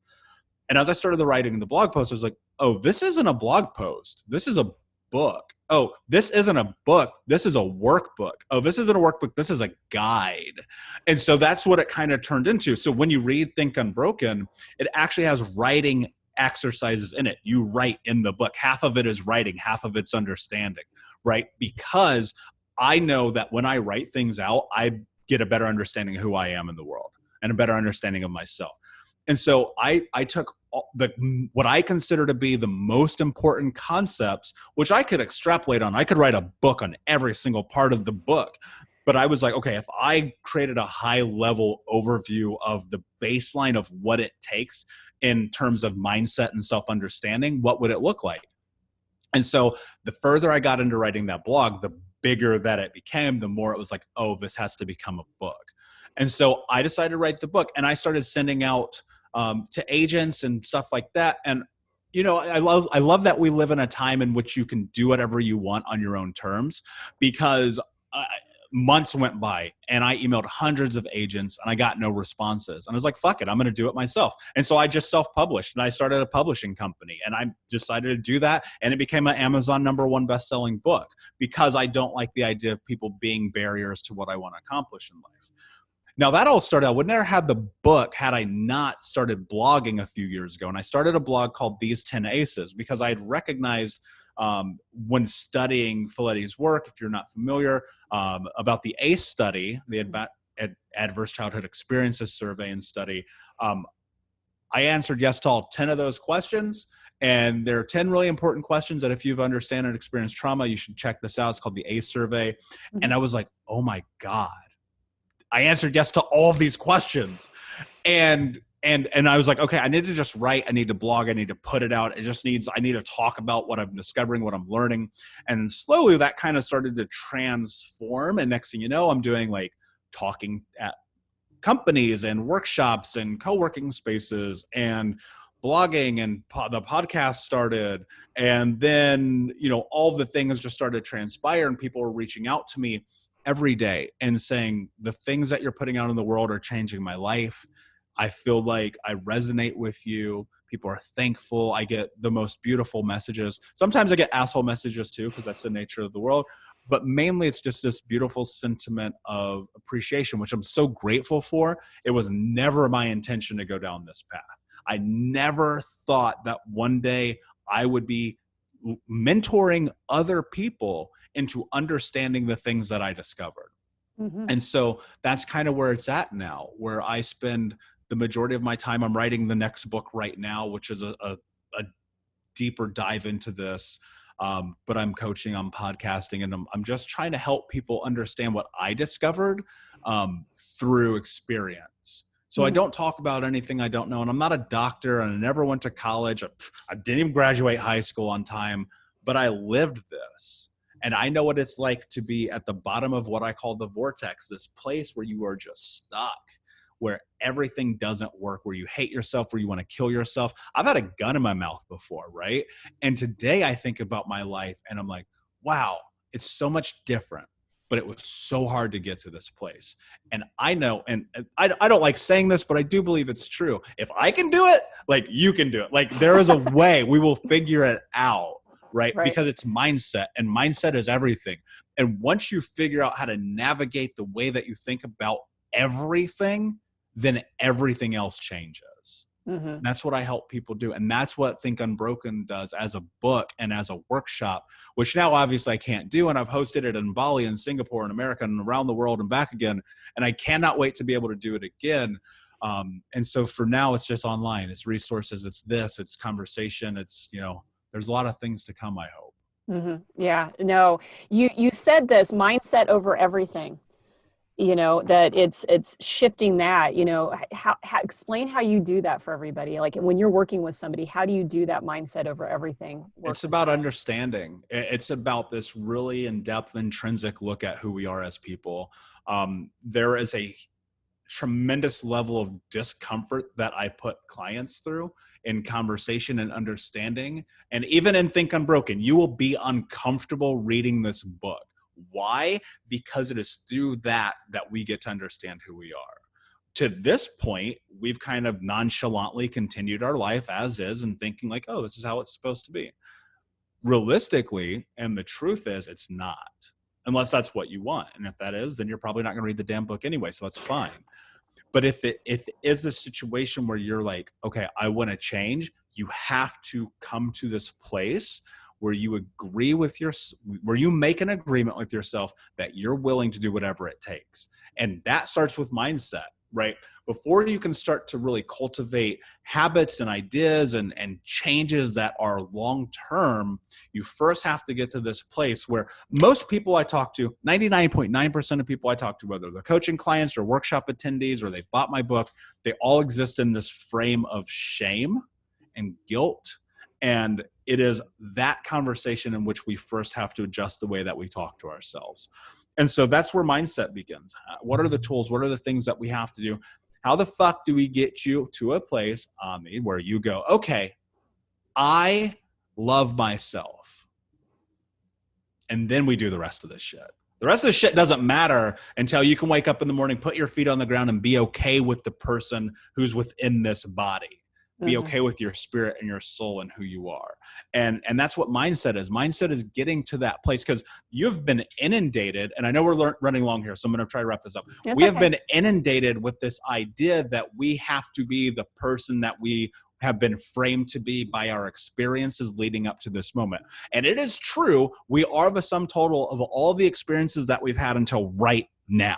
And as I started the writing in the blog post, I was like, oh, this isn't a blog post. This is a book. Oh, this isn't a book. This is a workbook. Oh, this isn't a workbook. This is a guide. And so that's what it kind of turned into. So when you read Think Unbroken, it actually has writing exercises in it. You write in the book. Half of it is writing, half of it's understanding, right? Because I know that when I write things out, I get a better understanding of who I am in the world and a better understanding of myself. And so I took what I consider to be the most important concepts, which I could extrapolate on. I could write a book on every single part of the book. But I was like, okay, if I created a high level overview of the baseline of what it takes in terms of mindset and self-understanding, what would it look like? And so the further I got into writing that blog, the bigger that it became, the more it was like, oh, this has to become a book. And so I decided to write the book, and I started sending out to agents and stuff like that. And, I love that we live in a time in which you can do whatever you want on your own terms, because months went by and I emailed hundreds of agents and I got no responses. And I was like, fuck it, I'm going to do it myself. And so I just self-published and I started a publishing company, and I decided to do that. And it became an Amazon #1 best-selling book, because I don't like the idea of people being barriers to what I want to accomplish in life. Now, that all started, I would never have the book had I not started blogging a few years ago. And I started a blog called These 10 Aces, because I had recognized when studying Filletti's work, if you're not familiar, about the ACE study, the Adverse Childhood Experiences Survey and Study. I answered yes to all 10 of those questions. And there are 10 really important questions that if you've understand and experienced trauma, you should check this out. It's called the ACE survey. Mm-hmm. And I was like, oh my God, I answered yes to all of these questions. And I was like, okay, I need to just write. I need to blog. I need to put it out. I need to talk about what I'm discovering, what I'm learning. And slowly that kind of started to transform. And next thing you know, I'm doing talking at companies and workshops and co-working spaces and blogging, and the podcast started. And then, all the things just started to transpire, and people were reaching out to me every day and saying, the things that you're putting out in the world are changing my life. I feel like I resonate with you. People are thankful. I get the most beautiful messages. Sometimes I get asshole messages too, because that's the nature of the world. But mainly it's just this beautiful sentiment of appreciation, which I'm so grateful for. It was never my intention to go down this path. I never thought that one day I would be mentoring other people into understanding the things that I discovered. Mm-hmm. And so that's kind of where it's at now, where I spend the majority of my time. I'm writing the next book right now, which is a deeper dive into this. But I'm coaching, I'm podcasting, and I'm just trying to help people understand what I discovered through experience. So I don't talk about anything I don't know. And I'm not a doctor, and I never went to college. I didn't even graduate high school on time, but I lived this. And I know what it's like to be at the bottom of what I call the vortex, this place where you are just stuck, where everything doesn't work, where you hate yourself, where you want to kill yourself. I've had a gun in my mouth before, right? And today I think about my life and I'm like, wow, it's so much different, but it was so hard to get to this place. And I know, and I don't like saying this, but I do believe it's true. If I can do it, like you can do it. Like there is a way, we will figure it out. Right? Because it's mindset, and mindset is everything. And once you figure out how to navigate the way that you think about everything, then everything else changes. Mm-hmm. That's what I help people do. And that's what Think Unbroken does as a book and as a workshop, which now obviously I can't do. And I've hosted it in Bali and Singapore and America and around the world and back again. And I cannot wait to be able to do it again. And so for now, it's just online. It's resources. It's this. It's conversation. It's, there's a lot of things to come, I hope. Mm-hmm. Yeah, no, you said this mindset over everything, that it's shifting that, how explain how you do that for everybody. Like when you're working with somebody, how do you do that mindset over everything? It's about understanding. It's about this really in-depth intrinsic look at who we are as people. There is a tremendous level of discomfort that I put clients through in conversation and understanding. And even in Think Unbroken, you will be uncomfortable reading this book. Why? Because it is through that we get to understand who we are. To this point, we've kind of nonchalantly continued our life as is and thinking like, oh, this is how it's supposed to be. Realistically, and the truth is, it's not. Unless that's what you want. And if that is, then you're probably not going to read the damn book anyway. So that's fine. But if it is the situation where you're like, okay, I want to change, you have to come to this place where you agree with where you make an agreement with yourself that you're willing to do whatever it takes. And that starts with mindset, right? Before you can start to really cultivate habits and ideas and changes that are long-term, you first have to get to this place where most people I talk to, 99.9% of people I talk to, whether they're coaching clients or workshop attendees or they've bought my book, they all exist in this frame of shame and guilt. And it is that conversation in which we first have to adjust the way that we talk to ourselves. And so that's where mindset begins. What are the tools? What are the things that we have to do? How the fuck do we get you to a place, Ameé, where you go, okay, I love myself. And then we do the rest of this shit. The rest of the shit doesn't matter until you can wake up in the morning, put your feet on the ground, and be okay with the person who's within this body. Be okay with your spirit and your soul and who you are. And that's what mindset is. Mindset is getting to that place because you've been inundated, and I know we're running long here, so I'm going to try to wrap this up. We have been inundated with this idea that we have to be the person that we have been framed to be by our experiences leading up to this moment. And it is true, we are the sum total of all the experiences that we've had until right now.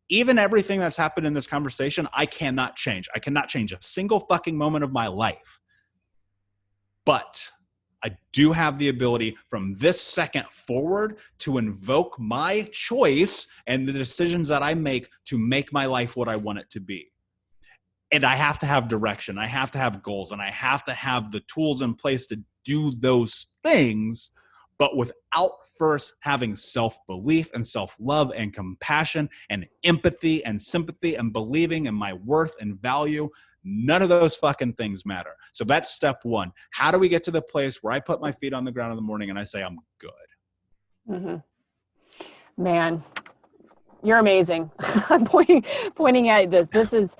Even everything that's happened in this conversation, I cannot change. I cannot change a single fucking moment of my life. But I do have the ability from this second forward to invoke my choice and the decisions that I make to make my life what I want it to be. And I have to have direction. I have to have goals, and I have to have the tools in place to do those things, but without first having self-belief and self-love and compassion and empathy and sympathy and believing in my worth and value. None of those fucking things matter. So that's step one. How do we get to the place where I put my feet on the ground in the morning and I say, I'm good? Mm-hmm. Man, you're amazing. I'm pointing at this. This is,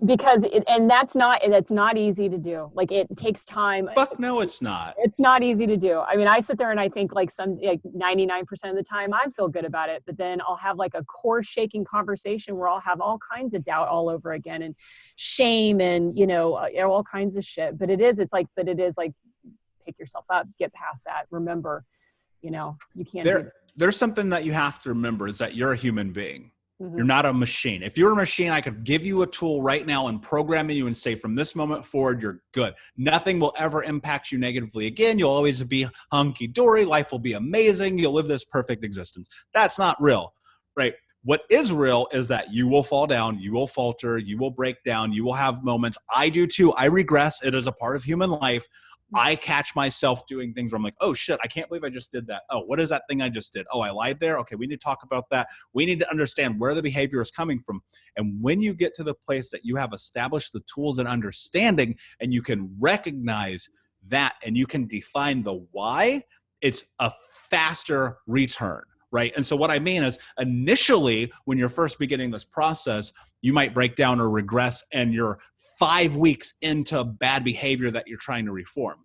Because that's not easy to do. Like, it takes time. Fuck no, it's not. It's not easy to do. I mean, I sit there and I think like 99% of the time I feel good about it, but then I'll have like a core shaking conversation where I'll have all kinds of doubt all over again, and shame, and, all kinds of shit. But it is like, pick yourself up, get past that. Remember, you can't there's something that you have to remember, is that you're a human being. Mm-hmm. You're not a machine. If you're a machine, I could give you a tool right now and program you and say, from this moment forward, you're good. Nothing will ever impact you negatively again. You'll always be hunky-dory. Life will be amazing. You'll live this perfect existence. That's not real, right? What is real is that you will fall down, you will falter, you will break down, you will have moments. I do too. I regress. It is a part of human life. I catch myself doing things where I'm like, oh shit, I can't believe I just did that. Oh, what is that thing I just did? Oh, I lied there. Okay, we need to talk about that. We need to understand where the behavior is coming from. And when you get to the place that you have established the tools and understanding, and you can recognize that, and you can define the why, it's a faster return, right? And so what I mean is, initially, when you're first beginning this process, you might break down or regress, and you're 5 weeks into bad behavior that you're trying to reform.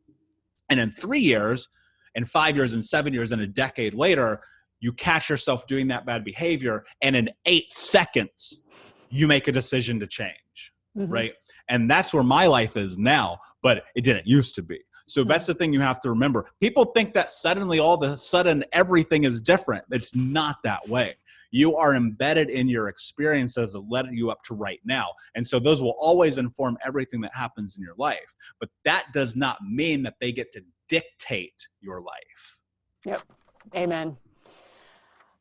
And in 3 years, and 5 years, and 7 years, and a decade later, you catch yourself doing that bad behavior, and in 8 seconds, you make a decision to change, right? And that's where my life is now, but it didn't used to be. So that's the thing you have to remember. People think that suddenly, all of a sudden, everything is different. It's not that way. You are embedded in your experiences that led you up to right now. And so those will always inform everything that happens in your life. But that does not mean that they get to dictate your life. Yep. Amen.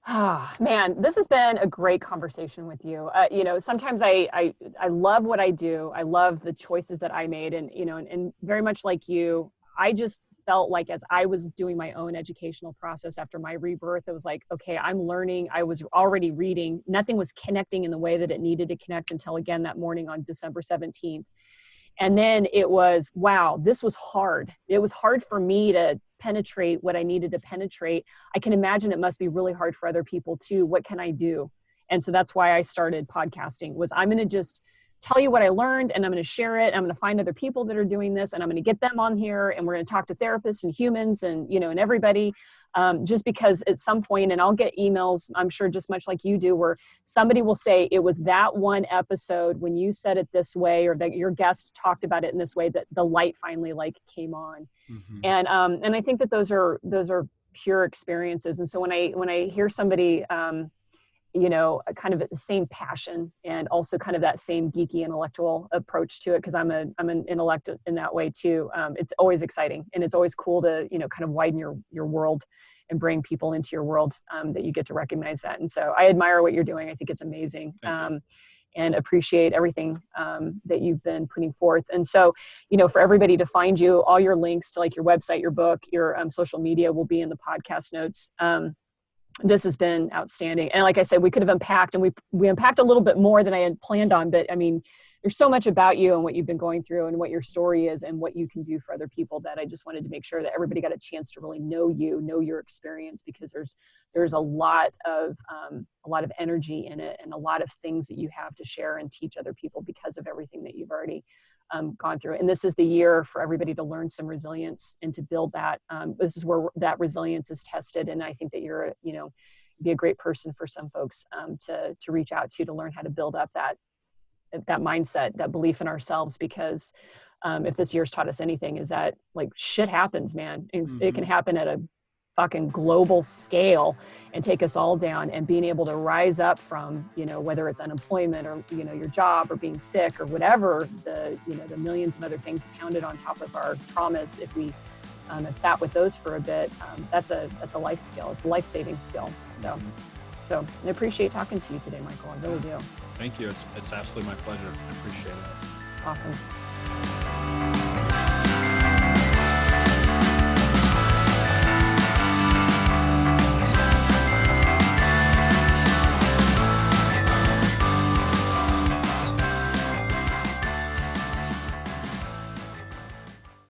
Ah, man, this has been a great conversation with you. Sometimes I love what I do. I love the choices that I made. And, and very much like you, I just felt like, as I was doing my own educational process after my rebirth, it was like, okay, I'm learning. I was already reading. Nothing was connecting in the way that it needed to connect until, again, that morning on December 17th. And then it was, wow, this was hard. It was hard for me to penetrate what I needed to penetrate. I can imagine it must be really hard for other people too. What can I do? And so that's why I started podcasting, was I'm going to just tell you what I learned, and I'm going to share it. I'm going to find other people that are doing this, and I'm going to get them on here, and we're going to talk to therapists and humans and, and everybody, just because at some point, and I'll get emails, I'm sure just much like you do, where somebody will say, it was that one episode when you said it this way, or that your guest talked about it in this way, that the light finally came on. And I think that those are pure experiences. And so when I hear somebody, kind of the same passion, and also kind of that same geeky intellectual approach to it, because I'm an intellect in that way too. It's always exciting, and it's always cool to, kind of widen your world and bring people into your world, that you get to recognize that. And so I admire what you're doing. I think it's amazing. And appreciate everything that you've been putting forth. And so, for everybody to find you, all your links to your website, your book, your social media will be in the podcast notes. This has been outstanding. And like I said, we could have unpacked, and we unpacked a little bit more than I had planned on, but I mean, there's so much about you and what you've been going through and what your story is and what you can do for other people, that I just wanted to make sure that everybody got a chance to really know you, know your experience, because there's a lot of energy in it, and a lot of things that you have to share and teach other people because of everything that you've already gone through. And this is the year for everybody to learn some resilience and to build that. This is where that resilience is tested. And I think that you're, be a great person for some folks to reach out to learn how to build up that mindset, that belief in ourselves. Because if this year's taught us anything, is that shit happens, man. It can happen at a fucking global scale and take us all down, and being able to rise up from, whether it's unemployment or, your job or being sick or whatever, the millions of other things pounded on top of our traumas. If we have sat with those for a bit, that's a life skill. It's a life-saving skill. So I appreciate talking to you today, Michael. I really do. Thank you. It's absolutely my pleasure. I appreciate it. Awesome.